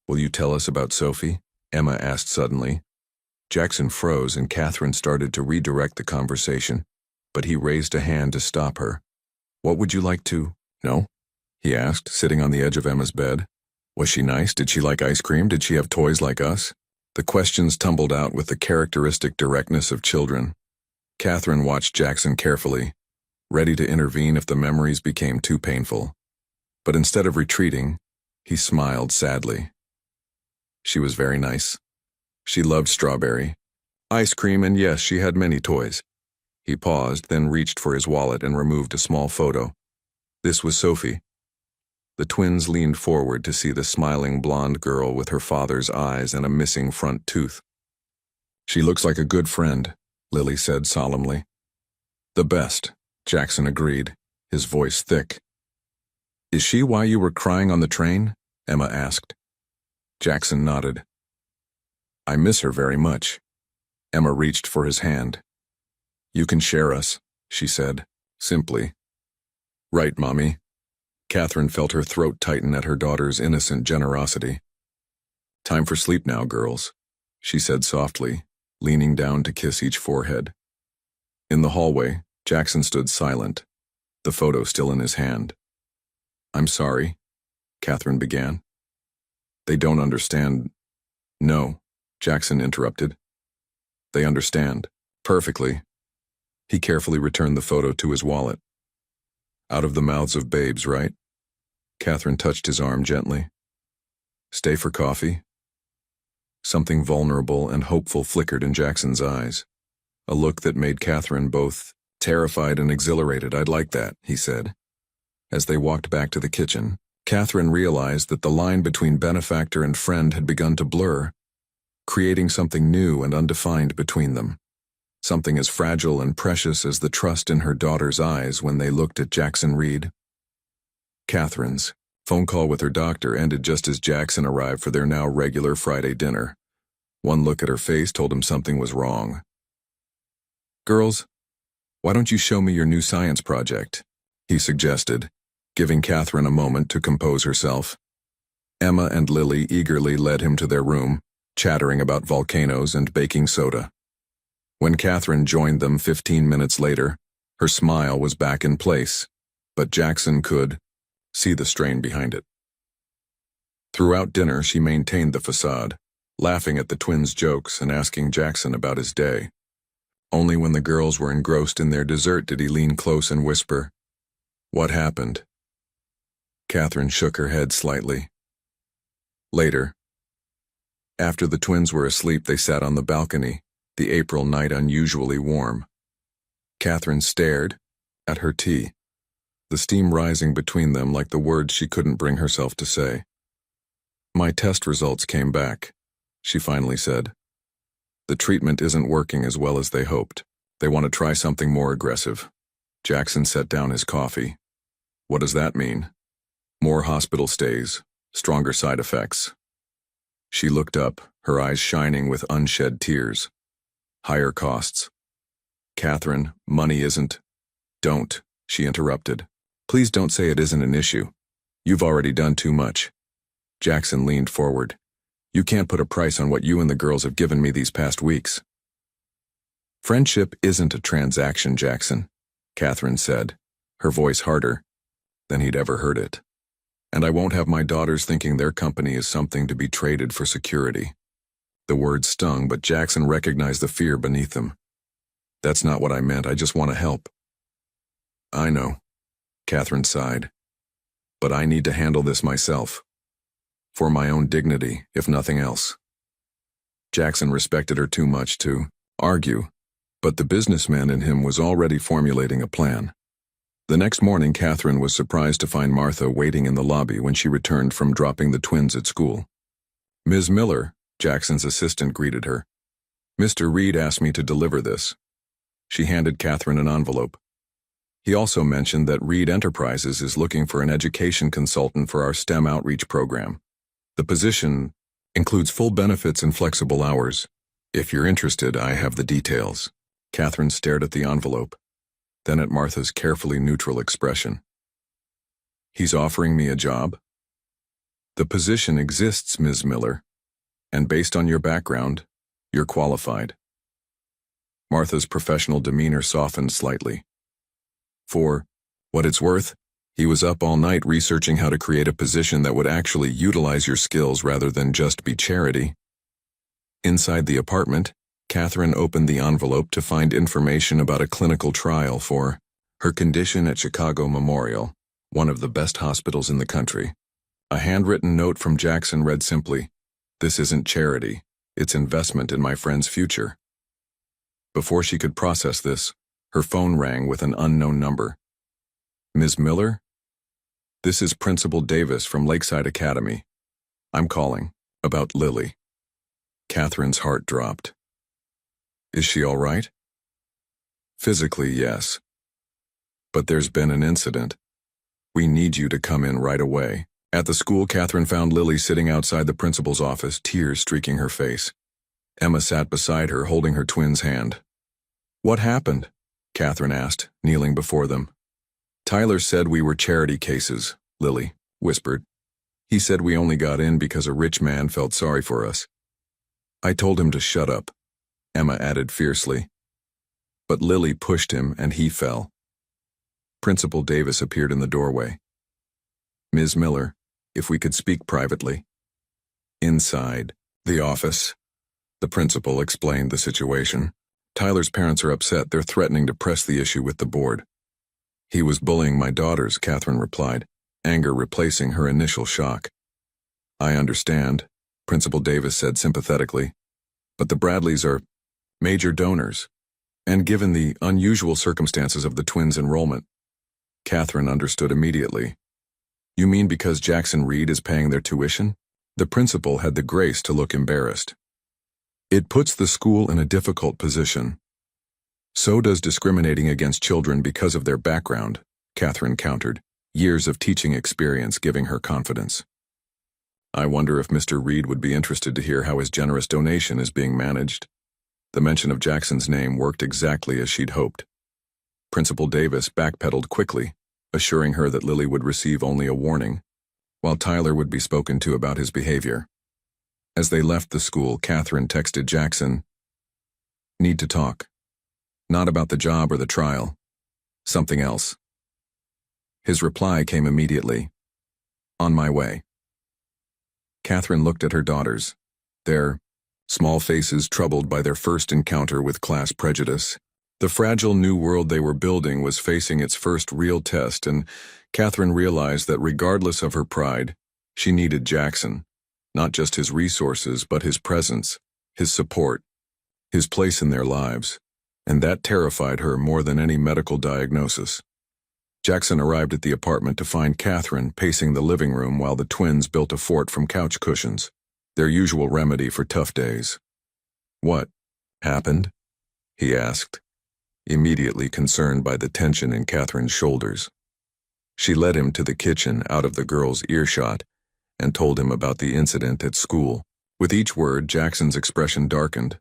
S1: Will you tell us about Sophie? Emma asked suddenly. Jackson froze and Catherine started to redirect the conversation, but he raised a hand to stop her. What would you like to know? He asked, sitting on the edge of Emma's bed. Was she nice? Did she like ice cream? Did she have toys like us? The questions tumbled out with the characteristic directness of children. Catherine watched Jackson carefully, ready to intervene if the memories became too painful. But instead of retreating, he smiled sadly. She was very nice. She loved strawberry, ice cream, and yes, she had many toys. He paused, then reached for his wallet and removed a small photo. This was Sophie. The twins leaned forward to see the smiling blonde girl with her father's eyes and a missing front tooth. She looks like a good friend, Lily said solemnly. The best, Jackson agreed, his voice thick. Is she why you were crying on the train? Emma asked. Jackson nodded. I miss her very much. Emma reached for his hand. You can share us, she said, simply. Right, Mommy. Catherine felt her throat tighten at her daughter's innocent generosity. Time for sleep now, girls, she said softly, leaning down to kiss each forehead. In the hallway, Jackson stood silent, the photo still in his hand. I'm sorry, Catherine began. They don't understand. No, Jackson interrupted. They understand. Perfectly. He carefully returned the photo to his wallet. Out of the mouths of babes, right? Catherine touched his arm gently. Stay for coffee? Something vulnerable and hopeful flickered in Jackson's eyes, a look that made Catherine both terrified and exhilarated. I'd like that, he said. As they walked back to the kitchen, Catherine realized that the line between benefactor and friend had begun to blur, creating something new and undefined between them. Something as fragile and precious as the trust in her daughter's eyes when they looked at Jackson Reed. Catherine's phone call with her doctor ended just as Jackson arrived for their now regular Friday dinner. One look at her face told him something was wrong. Girls, why don't you show me your new science project? He suggested, giving Catherine a moment to compose herself. Emma and Lily eagerly led him to their room, chattering about volcanoes and baking soda. When Catherine joined them 15 minutes later, her smile was back in place, but Jackson could see the strain behind it. Throughout dinner, she maintained the facade, laughing at the twins' jokes and asking Jackson about his day. Only when the girls were engrossed in their dessert did he lean close and whisper, "What happened?" Catherine shook her head slightly. Later, after the twins were asleep, they sat on the balcony, the April night unusually warm. Catherine stared at her tea, the steam rising between them like the words she couldn't bring herself to say. My test results came back, she finally said. The treatment isn't working as well as they hoped. They want to try something more aggressive. Jackson set down his coffee. What does that mean? More hospital stays, stronger side effects. She looked up, her eyes shining with unshed tears. Higher costs. Catherine, money isn't. Don't, she interrupted. Please don't say it isn't an issue. You've already done too much. Jackson leaned forward. You can't put a price on what you and the girls have given me these past weeks. Friendship isn't a transaction, Jackson, Catherine said, her voice harder than he'd ever heard it. And I won't have my daughters thinking their company is something to be traded for security. The words stung, but Jackson recognized the fear beneath them. That's not what I meant, I just want to help. I know, Catherine sighed. But I need to handle this myself. For my own dignity, if nothing else. Jackson respected her too much to argue, but the businessman in him was already formulating a plan. The next morning, Catherine was surprised to find Martha waiting in the lobby when she returned from dropping the twins at school. "Ms. Miller," Jackson's assistant greeted her. "Mr. Reed asked me to deliver this." She handed Catherine an envelope. He also mentioned that Reed Enterprises is looking for an education consultant for our STEM outreach program. The position includes full benefits and flexible hours. If you're interested, I have the details. Catherine stared at the envelope, then at Martha's carefully neutral expression. "He's offering me a job?" "The position exists, Ms. Miller, and based on your background, you're qualified." Martha's professional demeanor softened slightly. "For what it's worth, he was up all night researching how to create a position that would actually utilize your skills rather than just be charity." Inside the apartment, Catherine opened the envelope to find information about a clinical trial for her condition at Chicago Memorial, one of the best hospitals in the country. A handwritten note from Jackson read simply, "This isn't charity, it's investment in my friend's future." Before she could process this, her phone rang with an unknown number. "Ms. Miller? This is Principal Davis from Lakeside Academy. I'm calling about Lily." Catherine's heart dropped. "Is she all right?" "Physically, yes. But there's been an incident. We need you to come in right away." At the school, Catherine found Lily sitting outside the principal's office, tears streaking her face. Emma sat beside her, holding her twin's hand. "What happened?" Catherine asked, kneeling before them. "Tyler said we were charity cases," Lily whispered. "He said we only got in because a rich man felt sorry for us." "I told him to shut up," Emma added fiercely. But Lily pushed him and he fell. Principal Davis appeared in the doorway. "Ms. Miller, if we could speak privately." Inside the office, the principal explained the situation. "Tyler's parents are upset. They're threatening to press the issue with the board." "He was bullying my daughters," Catherine replied, anger replacing her initial shock. "I understand," Principal Davis said sympathetically, "but the Bradleys are major donors, and given the unusual circumstances of the twins' enrollment." Catherine understood immediately. "You mean because Jackson Reed is paying their tuition?" The principal had the grace to look embarrassed. "It puts the school in a difficult position. So does discriminating against children because of their background," Catherine countered, years of teaching experience giving her confidence. "I wonder if Mr. Reed would be interested to hear how his generous donation is being managed." The mention of Jackson's name worked exactly as she'd hoped. Principal Davis backpedaled quickly, assuring her that Lily would receive only a warning, while Tyler would be spoken to about his behavior. As they left the school, Catherine texted Jackson, "Need to talk. Not about the job or the trial. Something else." His reply came immediately, "On my way." Catherine looked at her daughters, their small faces troubled by their first encounter with class prejudice. The fragile new world they were building was facing its first real test, and Catherine realized that regardless of her pride, she needed Jackson, not just his resources, but his presence, his support, his place in their lives, and that terrified her more than any medical diagnosis. Jackson arrived at the apartment to find Catherine pacing the living room while the twins built a fort from couch cushions, their usual remedy for tough days. "What happened?" he asked, immediately concerned by the tension in Catherine's shoulders. She led him to the kitchen out of the girl's earshot and told him about the incident at school. With each word, Jackson's expression darkened.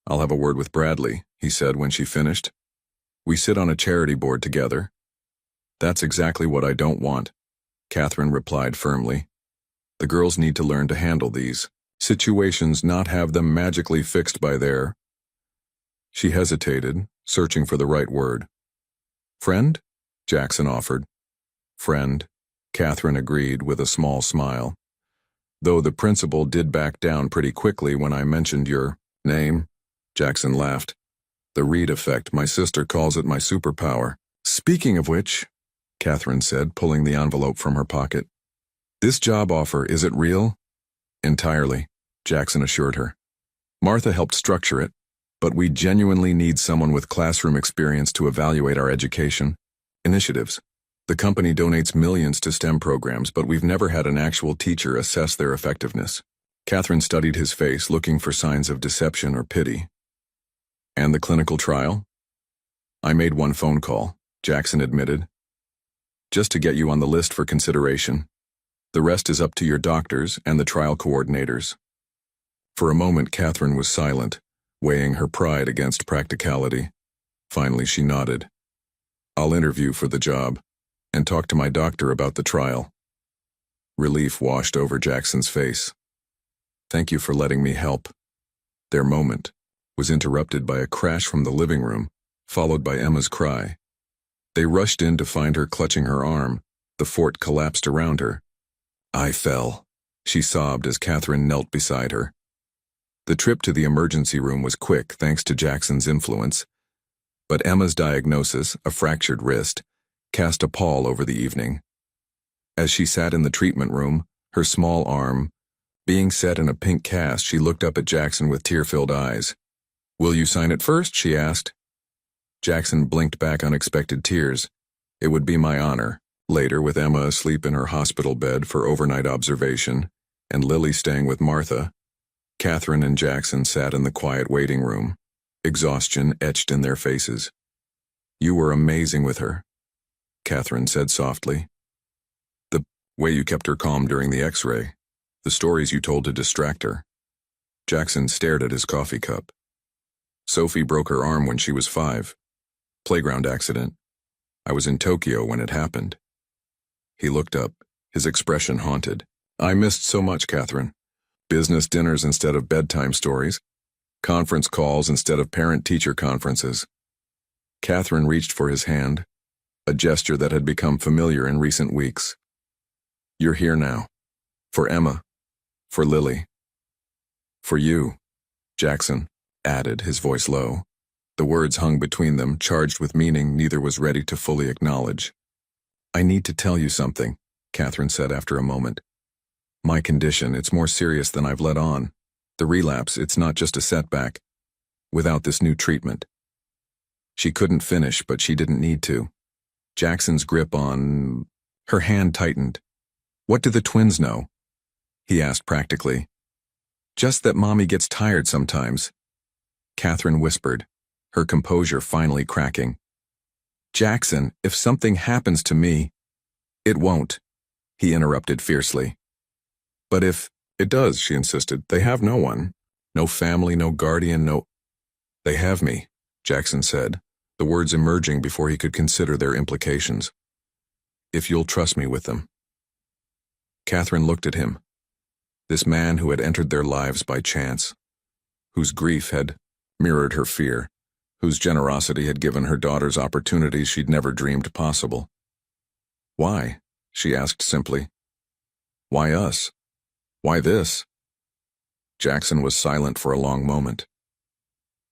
S1: "I'll have a word with Bradley," he said when she finished. "We sit on a charity board together." "That's exactly what I don't want," Catherine replied firmly. "The girls need to learn to handle these situations, not have them magically fixed by their—" She hesitated, searching for the right word. "Friend?" Jackson offered. "Friend," Catherine agreed with a small smile. "Though the principal did back down pretty quickly when I mentioned your name," Jackson laughed. "The Reed effect, my sister calls it my superpower." "Speaking of which," Catherine said, pulling the envelope from her pocket, This job offer, is it real? Entirely, Jackson assured her. Martha helped structure it, but we genuinely need someone with classroom experience to evaluate our education initiatives. The company donates millions to STEM programs, but we've never had an actual teacher assess their effectiveness. Catherine studied his face, looking for signs of deception or pity. And the clinical trial? I made one phone call, Jackson admitted. Just to get you on the list for consideration. The rest is up to your doctors and the trial coordinators. For a moment, Catherine was silent, weighing her pride against practicality. Finally, she nodded. I'll interview for the job and talk to my doctor about the trial. Relief washed over Jackson's face. Thank you for letting me help. Their moment was interrupted by a crash from the living room, followed by Emma's cry. They rushed in to find her clutching her arm. The fort collapsed around her. I fell, she sobbed as Catherine knelt beside her. The trip to the emergency room was quick thanks to Jackson's influence, but Emma's diagnosis, a fractured wrist, cast a pall over the evening. As she sat in the treatment room, her small arm being set in a pink cast, she looked up at Jackson with tear-filled eyes. Will you sign it first? She asked. Jackson blinked back unexpected tears. It would be my honor. Later, with Emma asleep in her hospital bed for overnight observation, and Lily staying with Martha, Catherine and Jackson sat in the quiet waiting room, exhaustion etched in their faces. You were amazing with her, Catherine said softly. The way you kept her calm during the X-ray, the stories you told to distract her. Jackson stared at his coffee cup. Sophie broke her arm when she was 5. Playground accident. I was in Tokyo when it happened. He looked up, his expression haunted. I missed so much, Catherine. Business dinners instead of bedtime stories. Conference calls instead of parent-teacher conferences. Catherine reached for his hand, a gesture that had become familiar in recent weeks. You're here now. For Emma. For Lily. For you, Jackson added, his voice low. The words hung between them, charged with meaning neither was ready to fully acknowledge. I need to tell you something, Catherine said after a moment. My condition, it's more serious than I've let on. The relapse, it's not just a setback. Without this new treatment. She couldn't finish, but she didn't need to. Jackson's grip on her hand tightened. What do the twins know? He asked practically. Just that Mommy gets tired sometimes. Catherine whispered, her composure finally cracking. Jackson, if something happens to me, it won't, he interrupted fiercely. But if it does, she insisted, they have no one. No family, no guardian, no... They have me, Jackson said, the words emerging before he could consider their implications. If you'll trust me with them. Catherine looked at him. This man who had entered their lives by chance, whose grief had mirrored her fear, whose generosity had given her daughters opportunities she'd never dreamed possible. Why? She asked simply. Why us? Why this? Jackson was silent for a long moment.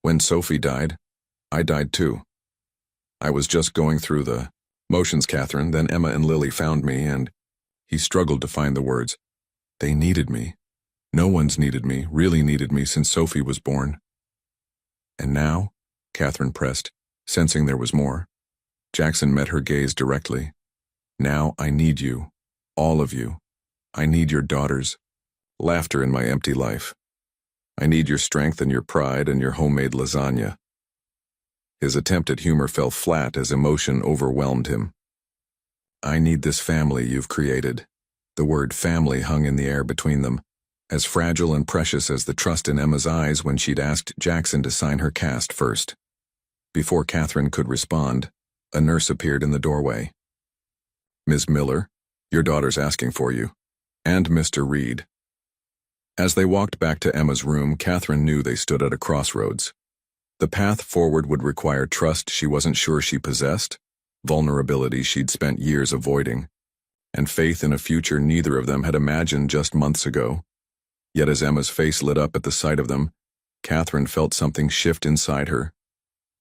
S1: When Sophie died, I died too. I was just going through the motions, Catherine, then Emma and Lily found me, and he struggled to find the words. They needed me. No one's needed me, really needed me since Sophie was born. And now, Catherine pressed, sensing there was more. Jackson met her gaze directly. Now I need you, all of you. I need your daughters. Laughter in my empty life. I need your strength and your pride and your homemade lasagna. His attempt at humor fell flat as emotion overwhelmed him. I need this family you've created. The word family hung in the air between them, as fragile and precious as the trust in Emma's eyes when she'd asked Jackson to sign her cast first. Before Catherine could respond, a nurse appeared in the doorway. Ms. Miller, your daughter's asking for you. And Mr. Reed. As they walked back to Emma's room, Catherine knew they stood at a crossroads. The path forward would require trust she wasn't sure she possessed, vulnerability she'd spent years avoiding, and faith in a future neither of them had imagined just months ago. Yet as Emma's face lit up at the sight of them, Catherine felt something shift inside her,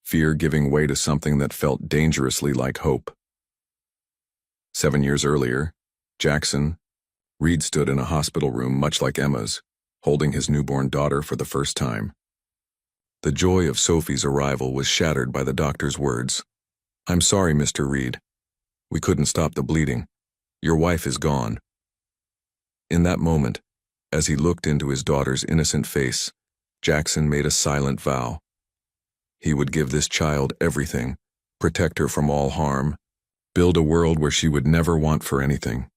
S1: fear giving way to something that felt dangerously like hope. 7 years earlier, Jackson, Reed stood in a hospital room much like Emma's, holding his newborn daughter for the first time. The joy of Sophie's arrival was shattered by the doctor's words. "I'm sorry, Mr. Reed. We couldn't stop the bleeding. Your wife is gone." In that moment, as he looked into his daughter's innocent face, Jackson made a silent vow. He would give this child everything, protect her from all harm, build a world where she would never want for anything.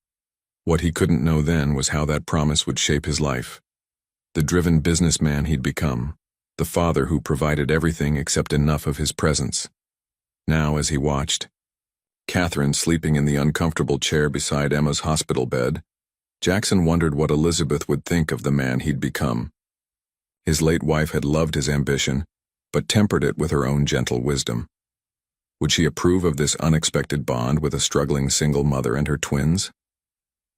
S1: What he couldn't know then was how that promise would shape his life. The driven businessman he'd become, the father who provided everything except enough of his presence. Now, as he watched Catherine sleeping in the uncomfortable chair beside Emma's hospital bed, Jackson wondered what Elizabeth would think of the man he'd become. His late wife had loved his ambition, but tempered it with her own gentle wisdom. Would she approve of this unexpected bond with a struggling single mother and her twins?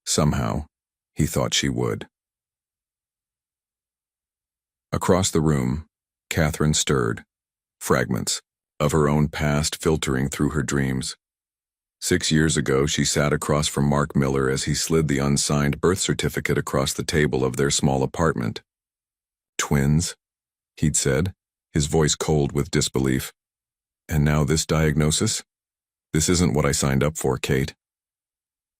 S1: Somehow, he thought she would. Across the room, Catherine stirred, fragments of her own past filtering through her dreams. 6 years ago, she sat across from Mark Miller as he slid the unsigned birth certificate across the table of their small apartment. "Twins?" he'd said, his voice cold with disbelief. "And now this diagnosis? This isn't what I signed up for, Kate."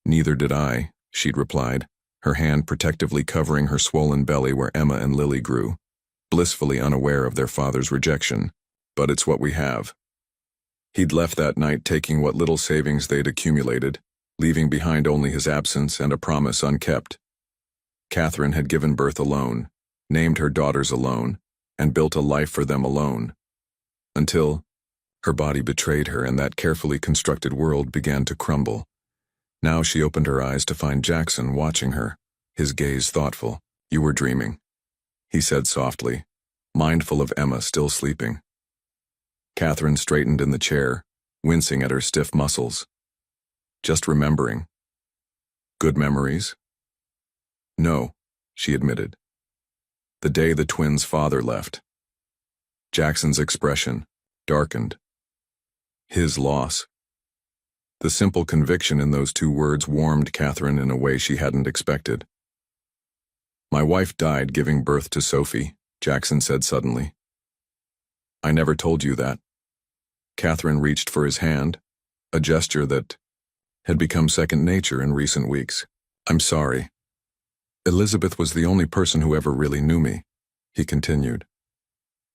S1: "Neither did I," she'd replied, her hand protectively covering her swollen belly where Emma and Lily grew, blissfully unaware of their father's rejection. "But it's what we have." He'd left that night taking what little savings they'd accumulated, leaving behind only his absence and a promise unkept. Catherine had given birth alone, named her daughters alone, and built a life for them alone. Until her body betrayed her and that carefully constructed world began to crumble. Now she opened her eyes to find Jackson watching her, his gaze thoughtful. "You were dreaming," he said softly, mindful of Emma still sleeping. Catherine straightened in the chair, wincing at her stiff muscles. "Just remembering." "Good memories?" "No," she admitted. "The day the twins' father left." Jackson's expression darkened. His loss. The simple conviction in those 2 words warmed Catherine in a way she hadn't expected. "My wife died giving birth to Sophie," Jackson said suddenly. "I never told you that." Catherine reached for his hand, a gesture that had become second nature in recent weeks. "I'm sorry. Elizabeth was the only person who ever really knew me," he continued.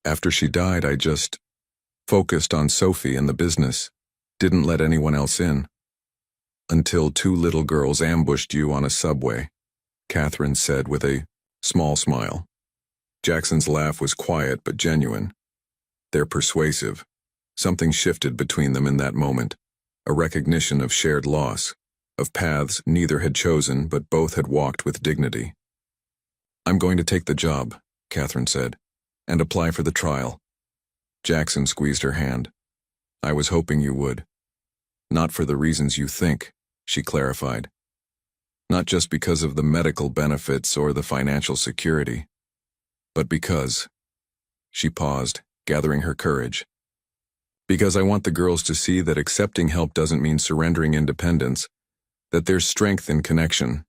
S1: "After she died, I just focused on Sophie and the business, didn't let anyone else in. Until 2 little girls ambushed you on a subway," Catherine said with a small smile. Jackson's laugh was quiet but genuine. "They're persuasive." Something shifted between them in that moment, a recognition of shared loss, of paths neither had chosen but both had walked with dignity. "I'm going to take the job," Catherine said, "and apply for the trial." Jackson squeezed her hand. "I was hoping you would. Not for the reasons you think," she clarified. "Not just because of the medical benefits or the financial security, but because—" She paused, gathering her courage. "Because I want the girls to see that accepting help doesn't mean surrendering independence, that there's strength in connection."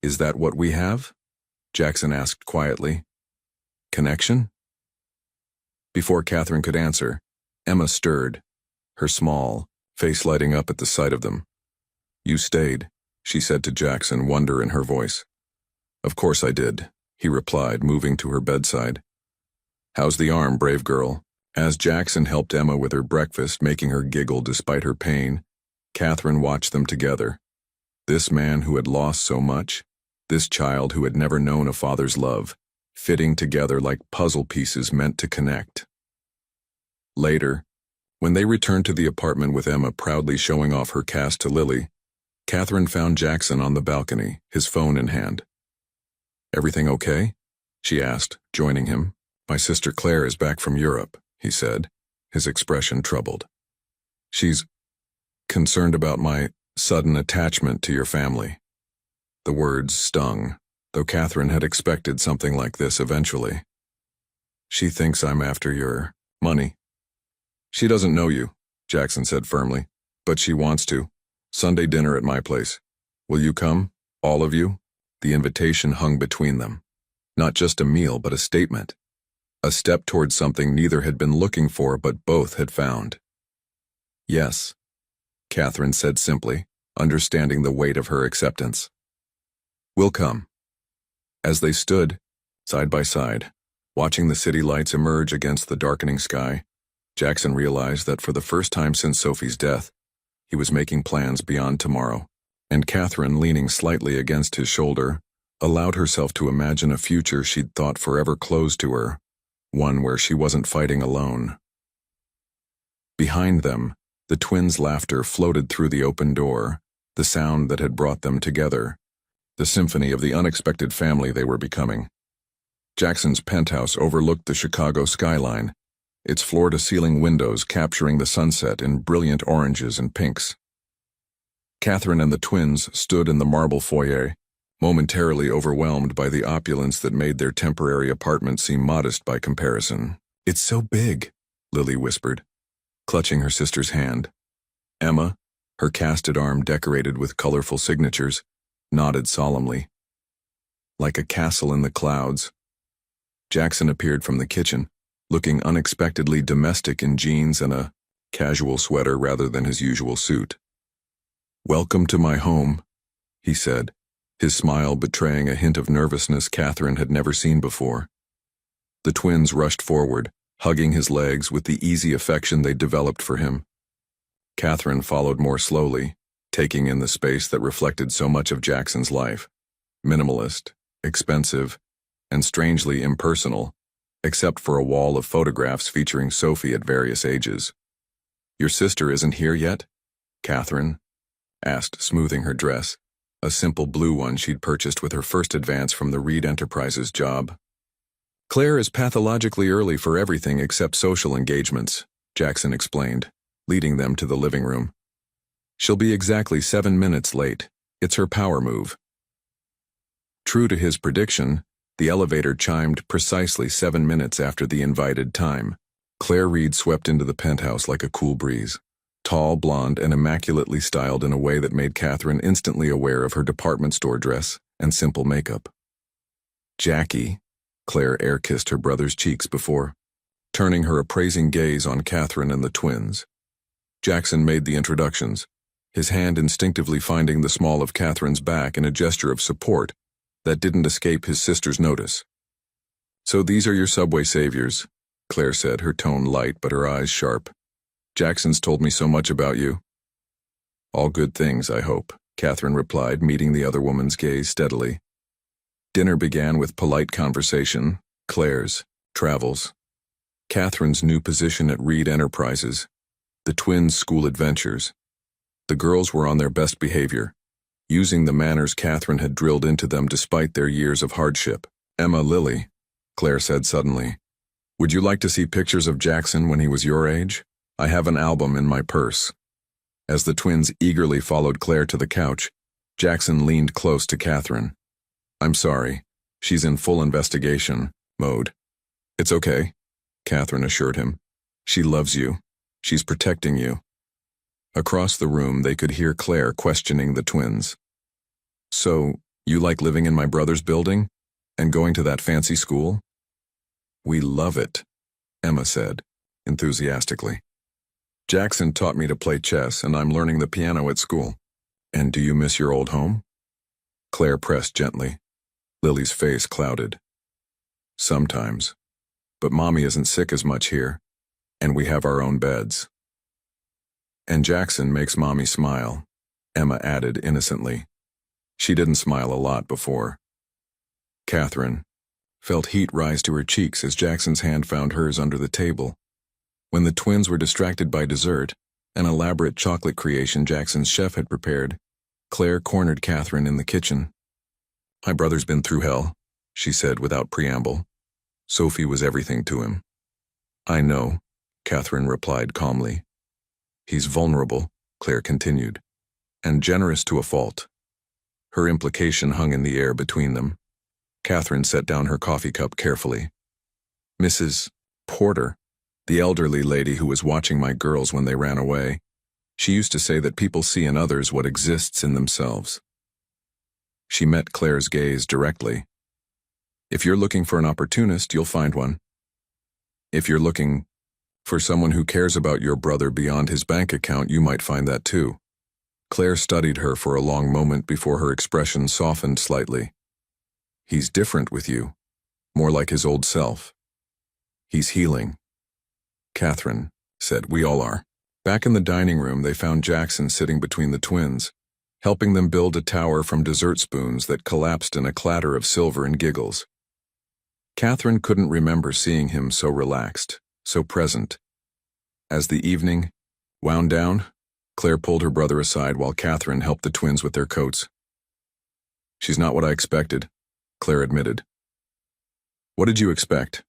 S1: "Is that what we have?" Jackson asked quietly. "Connection?" Before Catherine could answer, Emma stirred, her small face lighting up at the sight of them. "You stayed," she said to Jackson, wonder in her voice. "Of course I did," he replied, moving to her bedside. "How's the arm, brave girl?" As Jackson helped Emma with her breakfast, making her giggle despite her pain, Catherine watched them together. This man who had lost so much, this child who had never known a father's love, fitting together like puzzle pieces meant to connect. Later, when they returned to the apartment with Emma proudly showing off her cast to Lily, Catherine found Jackson on the balcony, his phone in hand. "Everything okay?" she asked, joining him. "My sister Claire is back from Europe," he said, his expression troubled. "She's concerned about my sudden attachment to your family." The words stung, though Catherine had expected something like this eventually. "She thinks I'm after your money." "She doesn't know you," Jackson said firmly, "but she wants to. Sunday dinner at my place. Will you come?" All of you? The invitation hung between them. Not just a meal, but a statement. A step towards something neither had been looking for, but both had found. Yes, Catherine said simply, understanding the weight of her acceptance. We'll come. As they stood, side by side, watching the city lights emerge against the darkening sky, Jackson realized that for the first time since Sophie's death, he was making plans beyond tomorrow, and Catherine, leaning slightly against his shoulder, allowed herself to imagine a future she'd thought forever closed to her, one where she wasn't fighting alone. Behind them, the twins' laughter floated through the open door, the sound that had brought them together, the symphony of the unexpected family they were becoming. Jackson's penthouse overlooked the Chicago skyline, its floor-to-ceiling windows capturing the sunset in brilliant oranges and pinks. Catherine and the twins stood in the marble foyer, momentarily overwhelmed by the opulence that made their temporary apartment seem modest by comparison. "It's so big," Lily whispered, clutching her sister's hand. Emma, her casted arm decorated with colorful signatures, nodded solemnly. "Like a castle in the clouds." Jackson appeared from the kitchen, looking unexpectedly domestic in jeans and a casual sweater rather than his usual suit. "Welcome to my home," he said, his smile betraying a hint of nervousness Catherine had never seen before. The twins rushed forward, hugging his legs with the easy affection they'd developed for him. Catherine followed more slowly, taking in the space that reflected so much of Jackson's life. Minimalist, expensive, and strangely impersonal, except for a wall of photographs featuring Sophie at various ages. "Your sister isn't here yet?" Catherine asked, smoothing her dress, a simple blue one she'd purchased with her first advance from the Reed Enterprises job. "Claire is pathologically early for everything except social engagements," Jackson explained, leading them to the living room. "She'll be exactly 7 minutes late. It's her power move." True to his prediction, the elevator chimed precisely 7 minutes after the invited time. Claire Reed swept into the penthouse like a cool breeze, tall, blonde, and immaculately styled in a way that made Catherine instantly aware of her department store dress and simple makeup. "Jackie," Claire air-kissed her brother's cheeks before turning her appraising gaze on Catherine and the twins. Jackson made the introductions, his hand instinctively finding the small of Catherine's back in a gesture of support that didn't escape his sister's notice. "So these are your subway saviors," Claire said, her tone light but her eyes sharp. "Jackson's told me so much about you." "All good things, I hope," Catherine replied, meeting the other woman's gaze steadily. Dinner began with polite conversation, Claire's, travels, Catherine's new position at Reed Enterprises, the twins' school adventures. The girls were on their best behavior, using the manners Catherine had drilled into them despite their years of hardship. "Emma, Lily," Claire said suddenly, "would you like to see pictures of Jackson when he was your age? I have an album in my purse." As the twins eagerly followed Claire to the couch, Jackson leaned close to Catherine. "I'm sorry, she's in full investigation mode." "It's okay," Catherine assured him. "She loves you. She's protecting you." Across the room, they could hear Claire questioning the twins. "So, you like living in my brother's building? And going to that fancy school?" "We love it," Emma said, enthusiastically. "Jackson taught me to play chess, and I'm learning the piano at school." "And do you miss your old home?" Claire pressed gently. Lily's face clouded. "Sometimes. But Mommy isn't sick as much here, and we have our own beds." "And Jackson makes Mommy smile," Emma added innocently. She didn't smile a lot before. Catherine felt heat rise to her cheeks as Jackson's hand found hers under the table. When the twins were distracted by dessert, an elaborate chocolate creation Jackson's chef had prepared, Claire cornered Catherine in the kitchen. "My brother's been through hell," she said without preamble. "Sophie was everything to him." "I know," Catherine replied calmly. "He's vulnerable," Claire continued, "and generous to a fault." Her implication hung in the air between them. Catherine set down her coffee cup carefully. "Mrs. Porter, the elderly lady who was watching my girls when they ran away, she used to say that people see in others what exists in themselves." She met Claire's gaze directly. If you're looking for an opportunist, you'll find one. If you're looking for someone who cares about your brother beyond his bank account, you might find that too. Claire studied her for a long moment before her expression softened slightly. He's different with you, more like his old self. He's healing. Catherine said, we all are. Back in the dining room, they found Jackson sitting between the twins, helping them build a tower from dessert spoons that collapsed in a clatter of silver and giggles. Catherine couldn't remember seeing him so relaxed, so present. As the evening wound down, Claire pulled her brother aside while Catherine helped the twins with their coats. She's not what I expected, Claire admitted. What did you expect?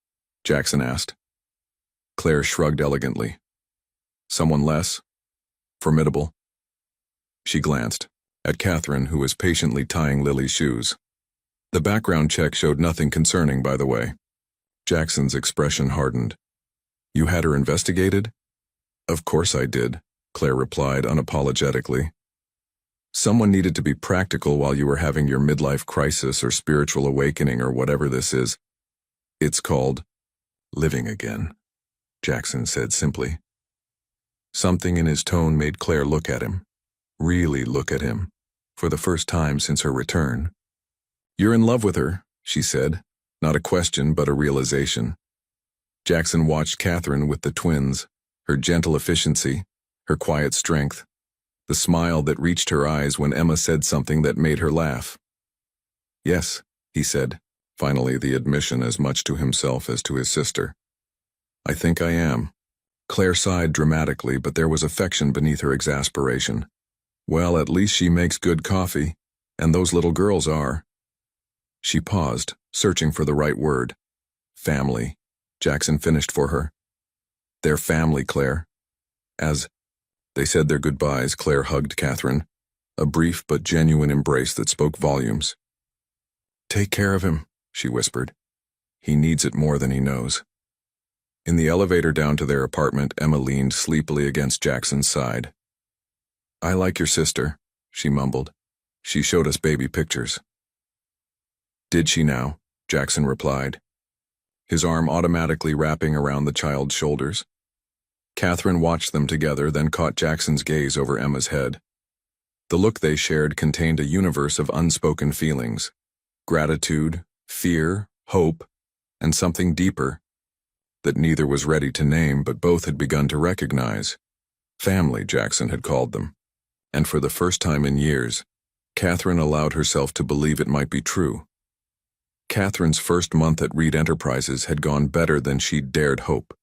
S1: Jackson asked. Claire shrugged elegantly. Someone less? Formidable? She glanced at Catherine, who was patiently tying Lily's shoes. The background check showed nothing concerning, by the way. Jackson's expression hardened. You had her investigated? Of course I did, Claire replied unapologetically. Someone needed to be practical while you were having your midlife crisis or spiritual awakening or whatever this is. It's called living again, Jackson said simply. Something in his tone made Claire look at him, really look at him, for the first time since her return. You're in love with her, she said, not a question but a realization. Jackson watched Catherine with the twins, her gentle efficiency, her quiet strength, the smile that reached her eyes when Emma said something that made her laugh. Yes, he said, finally the admission as much to himself as to his sister. I think I am. Claire sighed dramatically, but there was affection beneath her exasperation. Well, at least she makes good coffee, and those little girls are. She paused, searching for the right word. Family, Jackson finished for her. Their family, Claire. As they said their goodbyes, Claire hugged Catherine, a brief but genuine embrace that spoke volumes. Take care of him, she whispered. He needs it more than he knows. In the elevator down to their apartment, Emma leaned sleepily against Jackson's side. I like your sister, she mumbled. She showed us baby pictures. Did she now? Jackson replied, his arm automatically wrapping around the child's shoulders. Catherine watched them together, then caught Jackson's gaze over Emma's head. The look they shared contained a universe of unspoken feelings: gratitude, fear, hope, and something deeper that neither was ready to name, but both had begun to recognize. Family, Jackson had called them. And for the first time in years, Catherine allowed herself to believe it might be true. Catherine's first month at Reed Enterprises had gone better than she'd dared hope.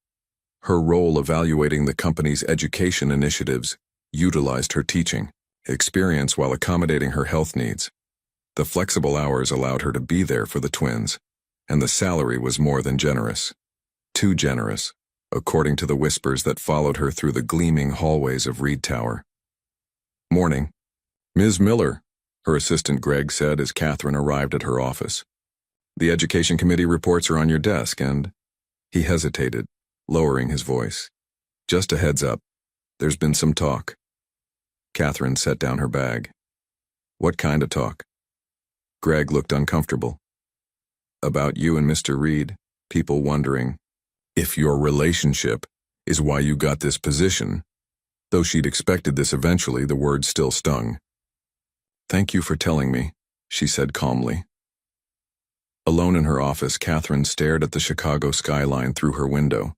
S1: Her role evaluating the company's education initiatives utilized her teaching experience while accommodating her health needs. The flexible hours allowed her to be there for the twins, and the salary was more than generous. Too generous, according to the whispers that followed her through the gleaming hallways of Reed Tower. Morning. Ms. Miller, her assistant Greg said as Catherine arrived at her office. The education committee reports are on your desk, and he hesitated, lowering his voice. Just a heads up, there's been some talk. Catherine set down her bag. What kind of talk? Greg looked uncomfortable. About you and Mr. Reed, people wondering if your relationship is why you got this position. Though she'd expected this eventually, the words still stung. Thank you for telling me, she said calmly. Alone in her office, Catherine stared at the Chicago skyline through her window.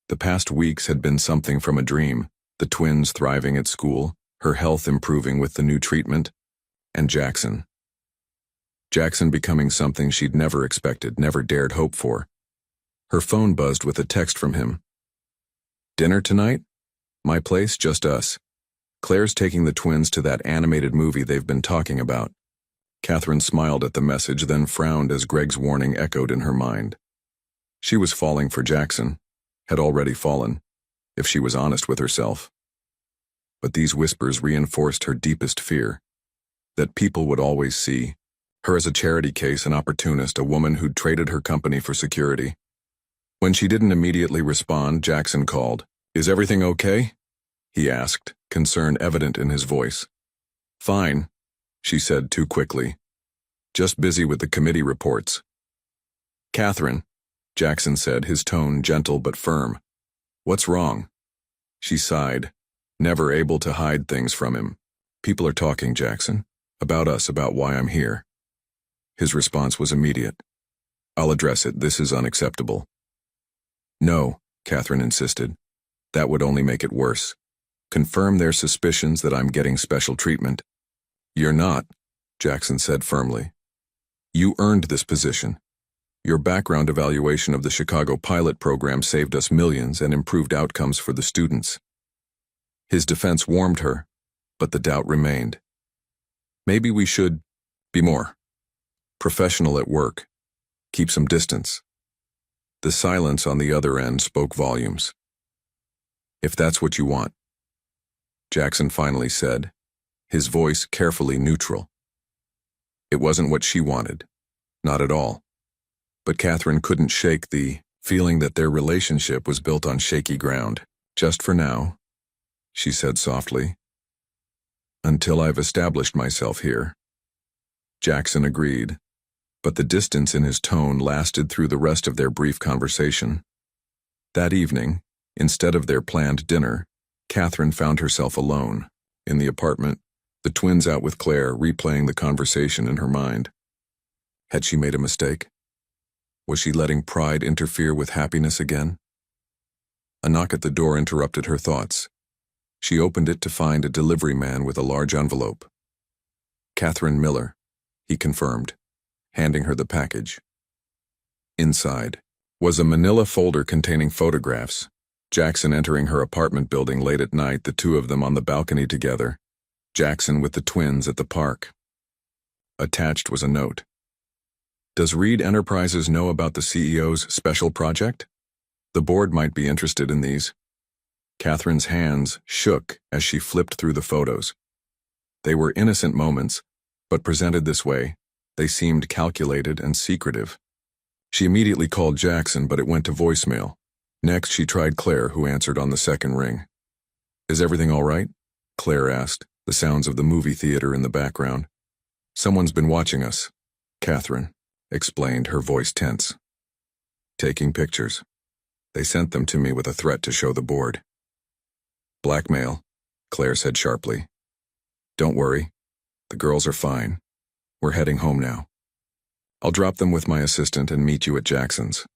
S1: The past weeks had been something from a dream, the twins thriving at school, her health improving with the new treatment, and Jackson. Jackson becoming something she'd never expected, never dared hope for. Her phone buzzed with a text from him. Dinner tonight? My place, just us. Claire's taking the twins to that animated movie they've been talking about. Catherine smiled at the message, then frowned as Greg's warning echoed in her mind. She was falling for Jackson, had already fallen, if she was honest with herself. But these whispers reinforced her deepest fear, that people would always see her as a charity case, an opportunist, a woman who'd traded her company for security. When she didn't immediately respond, Jackson called. Is everything okay? He asked, concern evident in his voice. Fine, she said too quickly. Just busy with the committee reports. Catherine, Jackson said, his tone gentle but firm. What's wrong? She sighed, never able to hide things from him. People are talking, Jackson. About us, about why I'm here. His response was immediate. I'll address it. This is unacceptable. No, Catherine insisted. That would only make it worse. Confirm their suspicions that I'm getting special treatment. You're not, Jackson said firmly. You earned this position. Your background evaluation of the Chicago pilot program saved us millions and improved outcomes for the students. His defense warmed her, but the doubt remained. Maybe we should be more professional at work. Keep some distance. The silence on the other end spoke volumes. If that's what you want, Jackson finally said, his voice carefully neutral. It wasn't what she wanted, not at all. But Catherine couldn't shake the feeling that their relationship was built on shaky ground. Just for now, she said softly. Until I've established myself here. Jackson agreed, but the distance in his tone lasted through the rest of their brief conversation. That evening, instead of their planned dinner, Catherine found herself alone, in the apartment, the twins out with Claire replaying the conversation in her mind. Had she made a mistake? Was she letting pride interfere with happiness again? A knock at the door interrupted her thoughts. She opened it to find a delivery man with a large envelope. Catherine Miller, he confirmed, handing her the package. Inside was a manila folder containing photographs. Jackson entering her apartment building late at night, the two of them on the balcony together. Jackson with the twins at the park. Attached was a note. Does Reed Enterprises know about the CEO's special project? The board might be interested in these. Catherine's hands shook as she flipped through the photos. They were innocent moments, but presented this way, they seemed calculated and secretive. She immediately called Jackson, but it went to voicemail. Next, she tried Claire, who answered on the second ring. Is everything all right? Claire asked, the sounds of the movie theater in the background. Someone's been watching us, Catherine explained, her voice tense. Taking pictures. They sent them to me with a threat to show the board. Blackmail, Claire said sharply. Don't worry. The girls are fine. We're heading home now. I'll drop them with my assistant and meet you at Jackson's.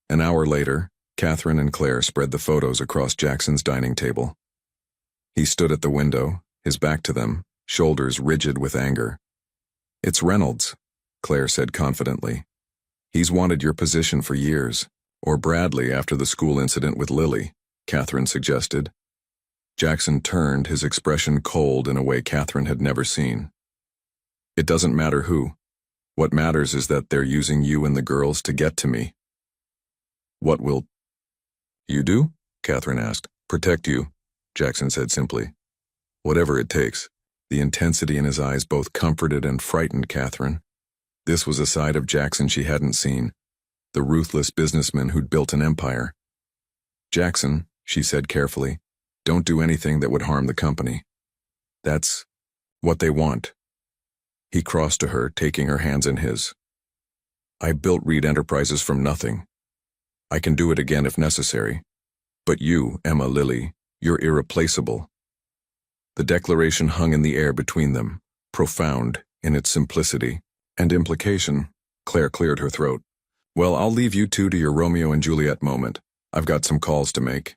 S1: An hour later, Catherine and Claire spread the photos across Jackson's dining table. He stood at the window, his back to them, shoulders rigid with anger. It's Reynolds, Claire said confidently. He's wanted your position for years. Or Bradley after the school incident with Lily, Catherine suggested. Jackson turned, his expression cold in a way Catherine had never seen. It doesn't matter who. What matters is that they're using you and the girls to get to me. What will you do? Catherine asked. Protect you, Jackson said simply. Whatever it takes. The intensity in his eyes both comforted and frightened Catherine. This was a side of Jackson she hadn't seen. The ruthless businessman who'd built an empire. Jackson, she said carefully, don't do anything that would harm the company. That's what they want. He crossed to her, taking her hands in his. I built Reed Enterprises from nothing. I can do it again if necessary. But you, Emma Lilly, you're irreplaceable. The declaration hung in the air between them, profound in its simplicity and implication. Claire cleared her throat. Well, I'll leave you two to your Romeo and Juliet moment. I've got some calls to make.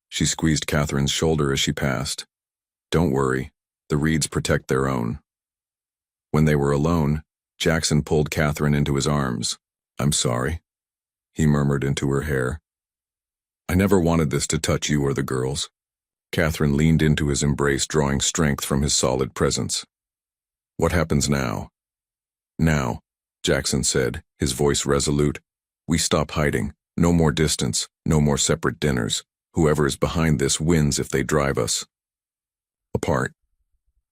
S1: She squeezed Catherine's shoulder as she passed. Don't worry, the Reeds protect their own. When they were alone, Jackson pulled Catherine into his arms. I'm sorry, he murmured into her hair. I never wanted this to touch you or the girls. Catherine leaned into his embrace, drawing strength from his solid presence. What happens now? Now, Jackson said, his voice resolute. We stop hiding. No more distance. No more separate dinners. Whoever is behind this wins if they drive us apart.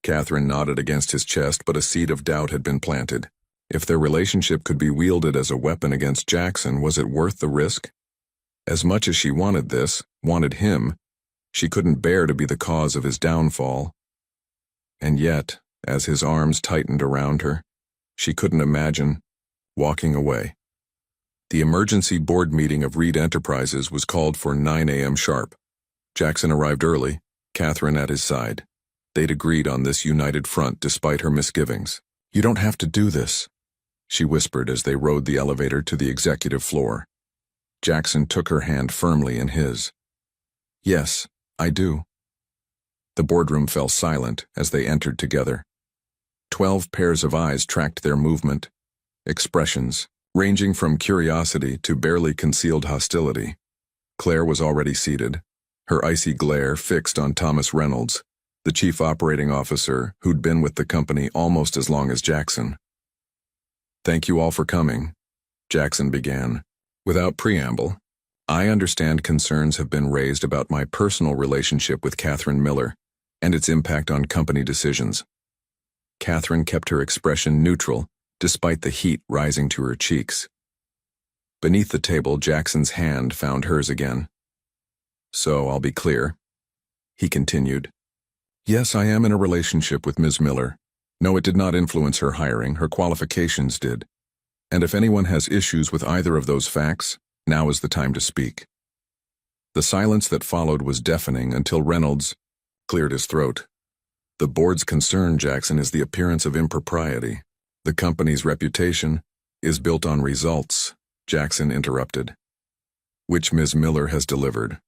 S1: Catherine nodded against his chest, but a seed of doubt had been planted. If their relationship could be wielded as a weapon against Jackson, was it worth the risk? As much as she wanted this, wanted him, she couldn't bear to be the cause of his downfall. And yet, as his arms tightened around her, She couldn't imagine walking away. The emergency board meeting of Reed Enterprises was called for 9 a.m. sharp. Jackson arrived early, Catherine at his side. They'd agreed on this united front despite her misgivings. "You don't have to do this," she whispered as they rode the elevator to the executive floor. Jackson took her hand firmly in his. "Yes, I do." The boardroom fell silent as they entered together. 12 pairs of eyes tracked their movement, expressions, ranging from curiosity to barely concealed hostility. Claire was already seated, her icy glare fixed on Thomas Reynolds, the chief operating officer who'd been with the company almost as long as Jackson. "Thank you all for coming," Jackson began. Without preamble, "I understand concerns have been raised about my personal relationship with Catherine Miller and its impact on company decisions." Catherine kept her expression neutral, despite the heat rising to her cheeks. Beneath the table, Jackson's hand found hers again. "So I'll be clear," he continued. "Yes, I am in a relationship with Ms. Miller. No, it did not influence her hiring, her qualifications did. And if anyone has issues with either of those facts, now is the time to speak." The silence that followed was deafening until Reynolds cleared his throat. "The board's concern, Jackson, is the appearance of impropriety. The company's reputation is built on results," Jackson interrupted, "which Ms. Miller has delivered.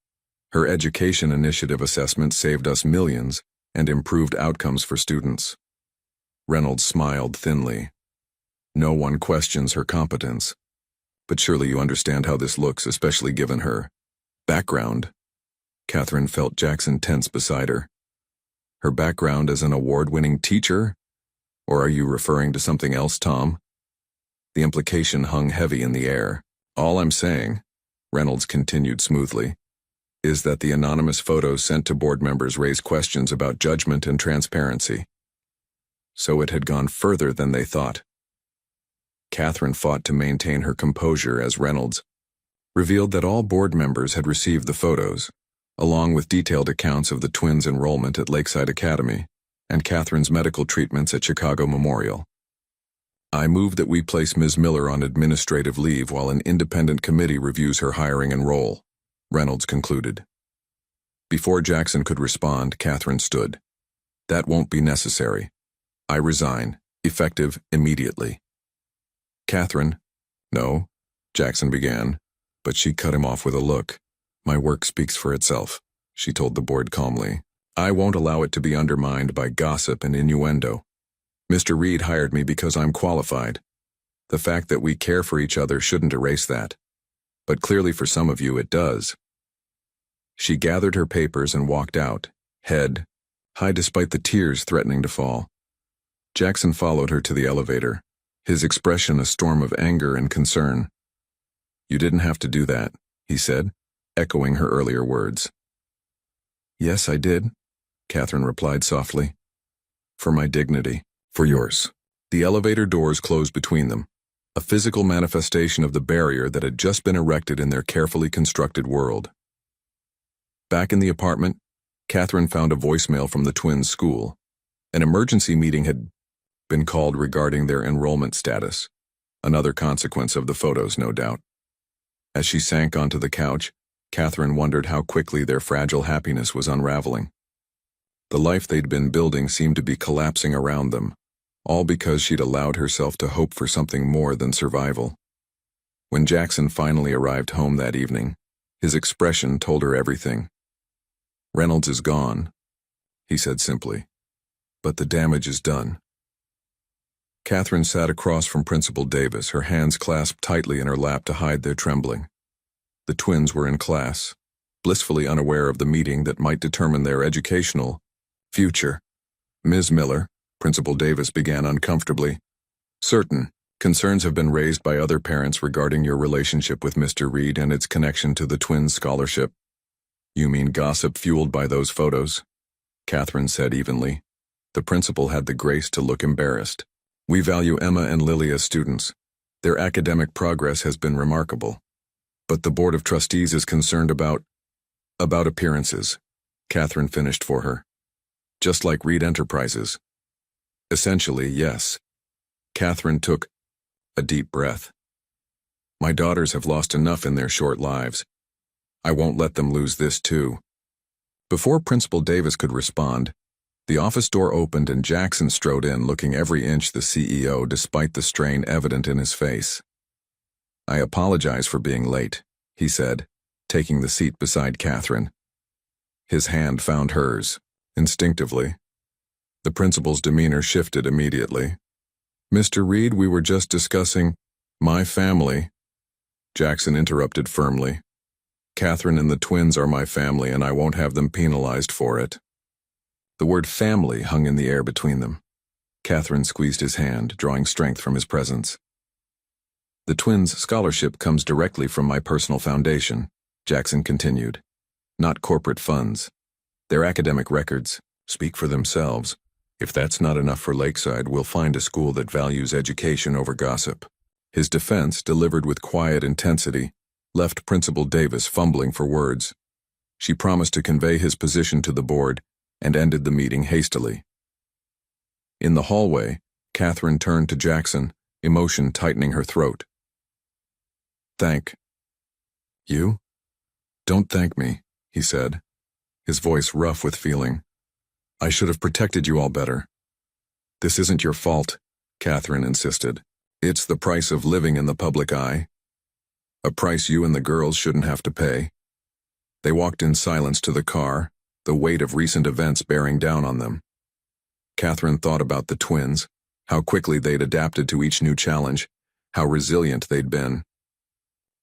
S1: Her education initiative assessment saved us millions and improved outcomes for students." Reynolds smiled thinly. "No one questions her competence. But surely you understand how this looks, especially given her background." Catherine felt Jackson tense beside her. "Her background as an award-winning teacher? Or are you referring to something else, Tom?" The implication hung heavy in the air. "All I'm saying," Reynolds continued smoothly, "is that the anonymous photos sent to board members raise questions about judgment and transparency." So it had gone further than they thought. Catherine fought to maintain her composure as Reynolds revealed that all board members had received the photos, along with detailed accounts of the twins' enrollment at Lakeside Academy and Catherine's medical treatments at Chicago Memorial. "I move that we place Ms. Miller on administrative leave while an independent committee reviews her hiring and role," Reynolds concluded. Before Jackson could respond, Catherine stood. "That won't be necessary. I resign, effective immediately." "Catherine." "No," Jackson began, but she cut him off with a look. "My work speaks for itself," she told the board calmly. "I won't allow it to be undermined by gossip and innuendo. Mr. Reed hired me because I'm qualified. The fact that we care for each other shouldn't erase that. But clearly for some of you it does." She gathered her papers and walked out, head high despite the tears threatening to fall. Jackson followed her to the elevator, his expression a storm of anger and concern. "You didn't have to do that," he said, echoing her earlier words. "Yes, I did," Catherine replied softly. "For my dignity, for yours." The elevator doors closed between them, a physical manifestation of the barrier that had just been erected in their carefully constructed world. Back in the apartment, Catherine found a voicemail from the twins' school. An emergency meeting had been called regarding their enrollment status, another consequence of the photos, no doubt. As she sank onto the couch, Catherine wondered how quickly their fragile happiness was unraveling. The life they'd been building seemed to be collapsing around them, all because she'd allowed herself to hope for something more than survival. When Jackson finally arrived home that evening, his expression told her everything. "Reynolds is gone," he said simply, "but the damage is done." Catherine sat across from Principal Davis, her hands clasped tightly in her lap to hide their trembling. The twins were in class, blissfully unaware of the meeting that might determine their educational future. "Ms. Miller," Principal Davis began uncomfortably, "certain concerns have been raised by other parents regarding your relationship with Mr. Reed and its connection to the twins' scholarship." "You mean gossip fueled by those photos?" Catherine said evenly. The principal had the grace to look embarrassed. "We value Emma and Lily as students. Their academic progress has been remarkable. But the Board of Trustees is concerned about appearances," Catherine finished for her. "Just like Reed Enterprises." "Essentially, yes." Catherine took a deep breath. My daughters have lost enough in their short lives. I won't let them lose this too. Before Principal Davis could respond, the office door opened and Jackson strode in, looking every inch the CEO despite the strain evident in his face. I apologize for being late, he said, taking the seat beside Catherine. His hand found hers, instinctively. The principal's demeanor shifted immediately. Mr. Reed, we were just discussing my family. Jackson interrupted firmly. Catherine and the twins are my family, and I won't have them penalized for it. The word family hung in the air between them. Catherine squeezed his hand, drawing strength from his presence. The twins' scholarship comes directly from my personal foundation, Jackson continued. Not corporate funds. Their academic records speak for themselves. If that's not enough for Lakeside, we'll find a school that values education over gossip. His defense, delivered with quiet intensity, left Principal Davis fumbling for words. She promised to convey his position to the board and ended the meeting hastily. In the hallway, Catherine turned to Jackson, emotion tightening her throat. Thank you? Don't thank me, he said, his voice rough with feeling. I should have protected you all better. This isn't your fault, Catherine insisted. It's the price of living in the public eye. A price you and the girls shouldn't have to pay. They walked in silence to the car, the weight of recent events bearing down on them. Catherine thought about the twins, how quickly they'd adapted to each new challenge, how resilient they'd been.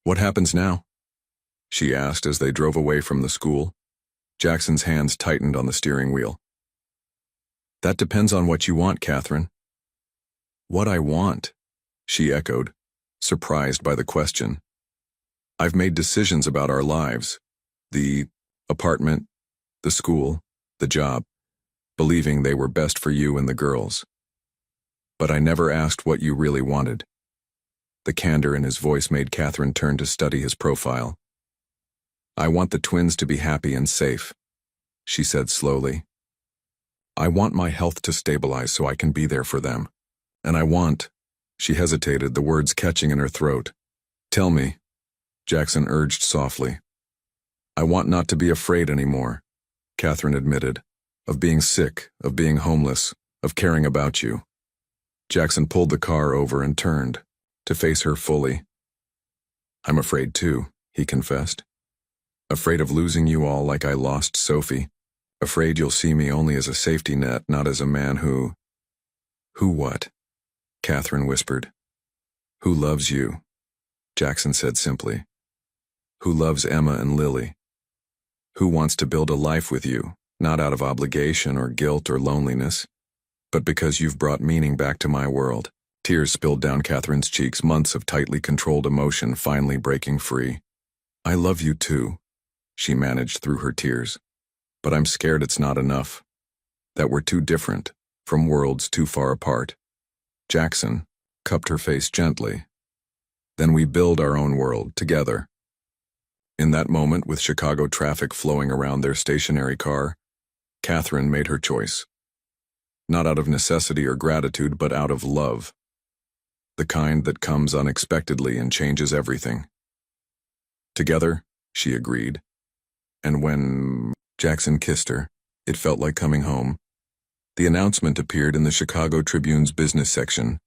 S1: What happens now? She asked as they drove away from the school. Jackson's hands tightened on the steering wheel. That depends on what you want, Catherine. What I want, she echoed, surprised by the question. I've made decisions about our lives, the apartment, the school, the job, believing they were best for you and the girls. But I never asked what you really wanted. The candor in his voice made Catherine turn to study his profile. I want the twins to be happy and safe, she said slowly. I want my health to stabilize so I can be there for them. And I want, she hesitated, the words catching in her throat. Tell me, Jackson urged softly. I want not to be afraid anymore, Catherine admitted, of being sick, of being homeless, of caring about you. Jackson pulled the car over and turned, to face her fully. I'm afraid too, he confessed. Afraid of losing you all like I lost Sophie. Afraid you'll see me only as a safety net, not as a man who... Who what? Catherine whispered. Who loves you? Jackson said simply. Who loves Emma and Lily? Who wants to build a life with you, not out of obligation or guilt or loneliness, but because you've brought meaning back to my world. Tears spilled down Catherine's cheeks, months of tightly controlled emotion finally breaking free. I love you too, she managed through her tears. But I'm scared it's not enough. That we're too different, from worlds too far apart. Jackson cupped her face gently. Then we build our own world, together. In that moment, with Chicago traffic flowing around their stationary car, Catherine made her choice. Not out of necessity or gratitude, but out of love. The kind that comes unexpectedly and changes everything. Together, she agreed. And when Jackson kissed her, it felt like coming home. The announcement appeared in the Chicago Tribune's business section.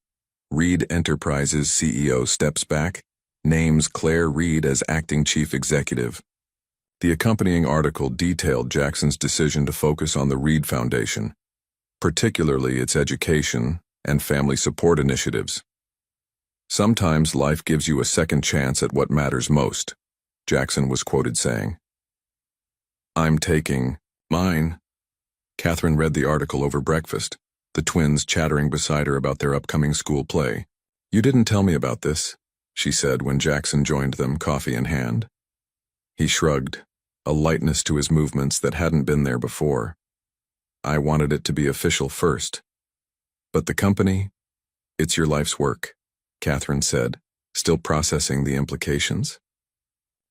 S1: Reed Enterprises CEO steps back, names Claire Reed as acting chief executive. The accompanying article detailed Jackson's decision to focus on the Reed Foundation, particularly its education and family support initiatives. Sometimes life gives you a second chance at what matters most, Jackson was quoted saying. I'm taking mine. Catherine read the article over breakfast, the twins chattering beside her about their upcoming school play. You didn't tell me about this, she said when Jackson joined them, coffee in hand. He shrugged, a lightness to his movements that hadn't been there before. I wanted it to be official first. But the company, it's your life's work, Catherine said, still processing the implications.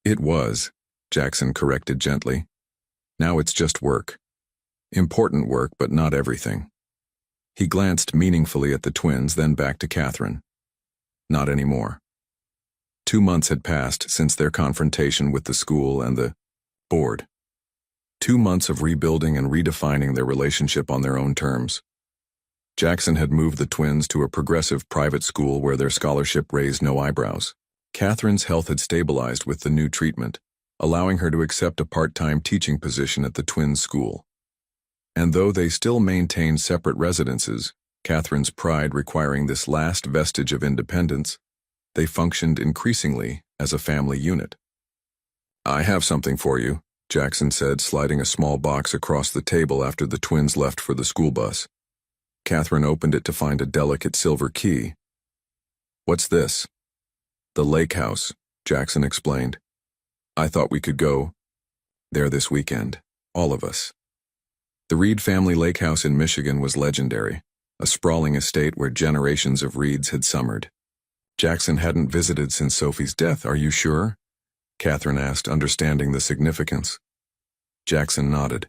S1: It was, Jackson corrected gently. Now it's just work. Important work, but not everything. He glanced meaningfully at the twins, then back to Catherine. Not anymore. 2 months had passed since their confrontation with the school and the board. 2 months of rebuilding and redefining their relationship on their own terms. Jackson had moved the twins to a progressive private school where their scholarship raised no eyebrows. Catherine's health had stabilized with the new treatment, allowing her to accept a part-time teaching position at the twins' school. And though they still maintained separate residences, Catherine's pride requiring this last vestige of independence, they functioned increasingly as a family unit. "I have something for you," Jackson said, sliding a small box across the table after the twins left for the school bus. Catherine opened it to find a delicate silver key. "What's this?" "The lake house," Jackson explained. "I thought we could go there this weekend, all of us." The Reed family lake house in Michigan was legendary, a sprawling estate where generations of Reeds had summered. Jackson hadn't visited since Sophie's death. "Are you sure?" Catherine asked, understanding the significance. Jackson nodded.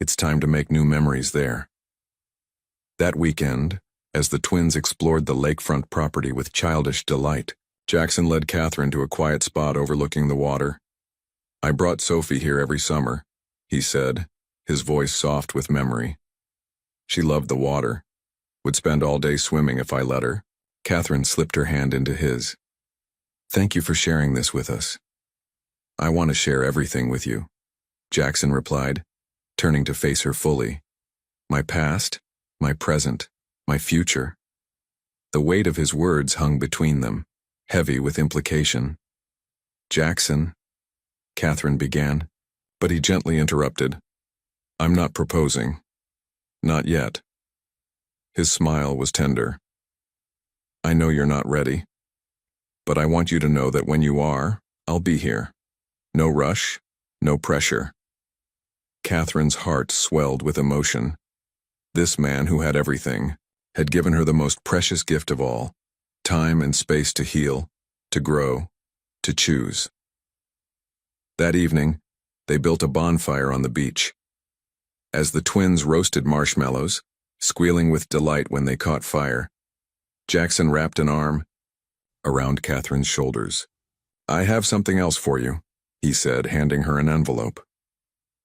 S1: "It's time to make new memories there." That weekend, as the twins explored the lakefront property with childish delight, Jackson led Catherine to a quiet spot overlooking the water. "I brought Sophie here every summer," he said, his voice soft with memory. "She loved the water, would spend all day swimming if I let her." Catherine slipped her hand into his. "Thank you for sharing this with us." "I want to share everything with you," Jackson replied, turning to face her fully. "My past, my present, my future." The weight of his words hung between them, heavy with implication. "Jackson," Catherine began, but he gently interrupted. "I'm not proposing. Not yet." His smile was tender. "I know you're not ready, but I want you to know that when you are, I'll be here. No rush, no pressure." Catherine's heart swelled with emotion. This man who had everything had given her the most precious gift of all, time and space to heal, to grow, to choose. That evening, they built a bonfire on the beach. As the twins roasted marshmallows, squealing with delight when they caught fire, Jackson wrapped an arm around Catherine's shoulders. "I have something else for you," he said, handing her an envelope.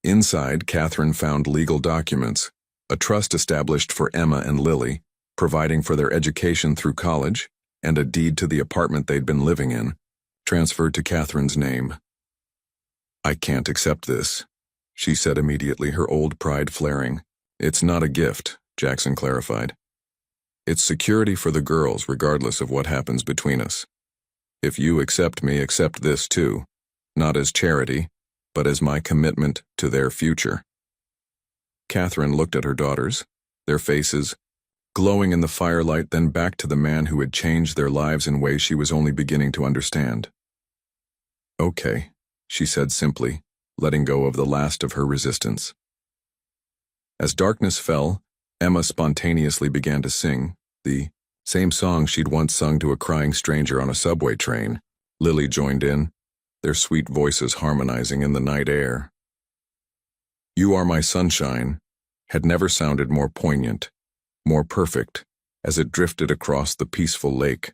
S1: Inside, Catherine found legal documents, a trust established for Emma and Lily, providing for their education through college, and a deed to the apartment they'd been living in, transferred to Catherine's name. "I can't accept this," she said immediately, her old pride flaring. "It's not a gift," Jackson clarified. "It's security for the girls, regardless of what happens between us. If you accept me, accept this too, not as charity, but as my commitment to their future." Catherine looked at her daughters, their faces glowing in the firelight, then back to the man who had changed their lives in ways she was only beginning to understand. "Okay," she said simply, letting go of the last of her resistance. As darkness fell, Emma spontaneously began to sing, the same song she'd once sung to a crying stranger on a subway train. Lily joined in, their sweet voices harmonizing in the night air. "You Are My Sunshine" had never sounded more poignant, more perfect, as it drifted across the peaceful lake,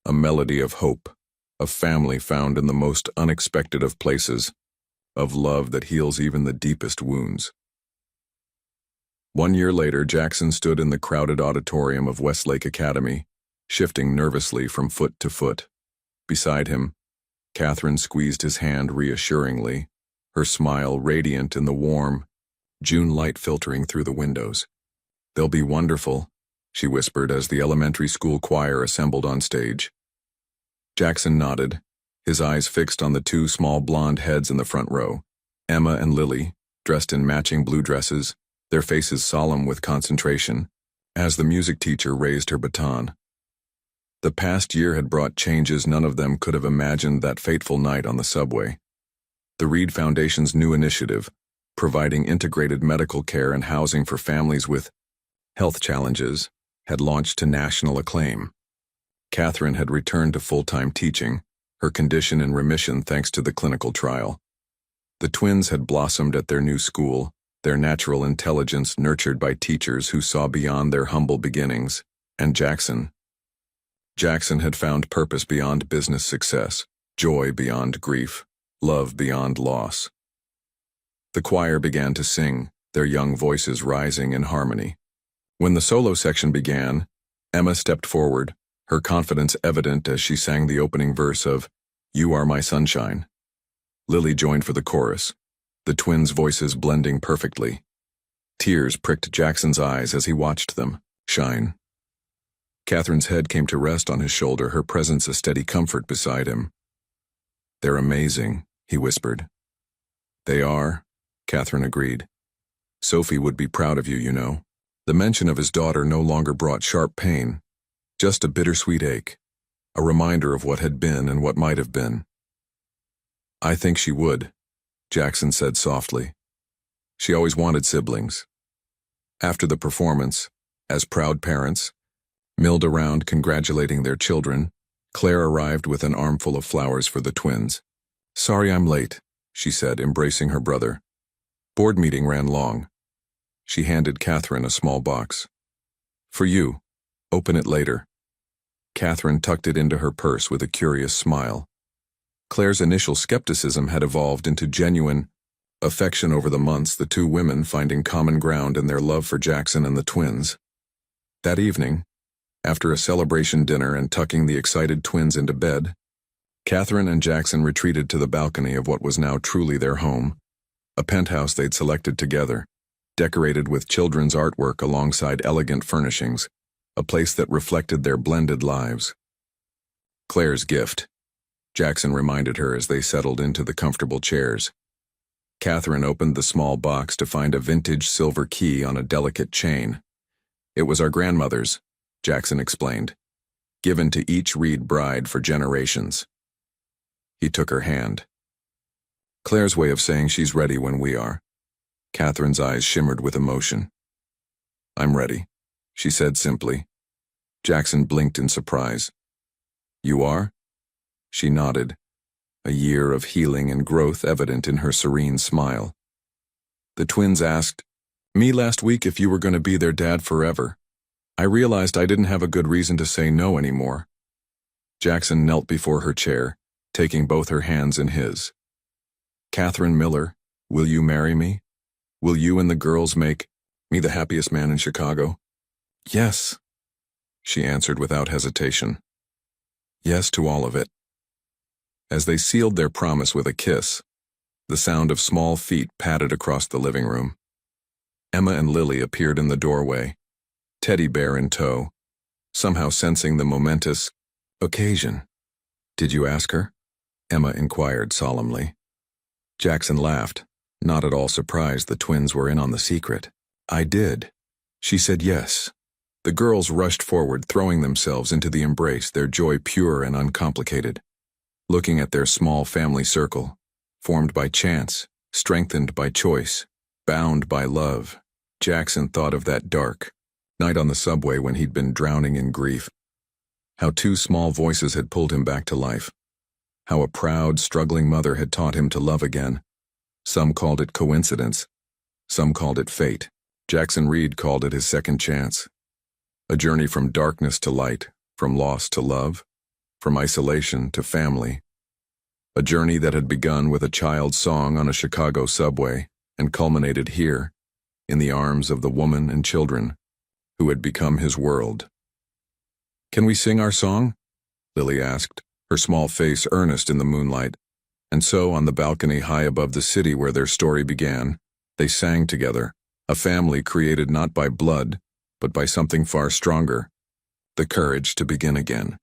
S1: a melody of hope, of family found in the most unexpected of places, of love that heals even the deepest wounds. 1 year later, Jackson stood in the crowded auditorium of Westlake Academy, shifting nervously from foot to foot. Beside him, Catherine squeezed his hand reassuringly, her smile radiant in the warm June light filtering through the windows. "They'll be wonderful," she whispered as the elementary school choir assembled on stage. Jackson nodded, his eyes fixed on the 2 small blonde heads in the front row, Emma and Lily, dressed in matching blue dresses, their faces solemn with concentration, as the music teacher raised her baton. The past year had brought changes none of them could have imagined that fateful night on the subway. The Reed Foundation's new initiative, providing integrated medical care and housing for families with health challenges, had launched to national acclaim. Catherine had returned to full-time teaching, her condition in remission thanks to the clinical trial. The twins had blossomed at their new school, their natural intelligence nurtured by teachers who saw beyond their humble beginnings, and Jackson. Jackson had found purpose beyond business success, joy beyond grief, love beyond loss. The choir began to sing, their young voices rising in harmony. When the solo section began, Emma stepped forward, her confidence evident as she sang the opening verse of "You Are My Sunshine." Lily joined for the chorus, the twins' voices blending perfectly. Tears pricked Jackson's eyes as he watched them shine. Catherine's head came to rest on his shoulder, her presence a steady comfort beside him. "They're amazing," he whispered. "They are," Catherine agreed. "Sophie would be proud of you, you know." The mention of his daughter no longer brought sharp pain, just a bittersweet ache, a reminder of what had been and what might have been. "I think she would," Jackson said softly. "She always wanted siblings." After the performance, as proud parents milled around congratulating their children, Claire arrived with an armful of flowers for the twins. "Sorry I'm late," she said, embracing her brother. "Board meeting ran long." She handed Catherine a small box. "For you. Open it later." Catherine tucked it into her purse with a curious smile. Claire's initial skepticism had evolved into genuine affection over the months, the two women finding common ground in their love for Jackson and the twins. That evening, after a celebration dinner and tucking the excited twins into bed, Catherine and Jackson retreated to the balcony of what was now truly their home, a penthouse they'd selected together, decorated with children's artwork alongside elegant furnishings, a place that reflected their blended lives. "Claire's gift," Jackson reminded her as they settled into the comfortable chairs. Catherine opened the small box to find a vintage silver key on a delicate chain. "It was our grandmother's," Jackson explained, "given to each Reed bride for generations." He took her hand. "Claire's way of saying she's ready when we are." Catherine's eyes shimmered with emotion. "I'm ready," she said simply. Jackson blinked in surprise. "You are?" She nodded, a year of healing and growth evident in her serene smile. The twins asked me last week if you were going to be their dad forever. I realized I didn't have a good reason to say no anymore. Jackson knelt before her chair, taking both her hands in his. "Catherine Miller, will you marry me? Will you and the girls make me the happiest man in Chicago?" "Yes," she answered without hesitation. "Yes to all of it." As they sealed their promise with a kiss, the sound of small feet padded across the living room. Emma and Lily appeared in the doorway, teddy bear in tow, somehow sensing the momentous occasion. "Did you ask her?" Emma inquired solemnly. Jackson laughed, not at all surprised the twins were in on the secret. "I did." She said yes. The girls rushed forward, throwing themselves into the embrace, their joy pure and uncomplicated. Looking at their small family circle, formed by chance, strengthened by choice, bound by love, Jackson thought of that dark night on the subway when he'd been drowning in grief. How two small voices had pulled him back to life. How a proud, struggling mother had taught him to love again. Some called it coincidence. Some called it fate. Jackson Reed called it his second chance. A journey from darkness to light, from loss to love, from isolation to family. A journey that had begun with a child's song on a Chicago subway and culminated here, in the arms of the woman and children who had become his world. "Can we sing our song?" Lily asked, her small face earnest in the moonlight. And so, on the balcony high above the city where their story began, they sang together, a family created not by blood, but by something far stronger, the courage to begin again.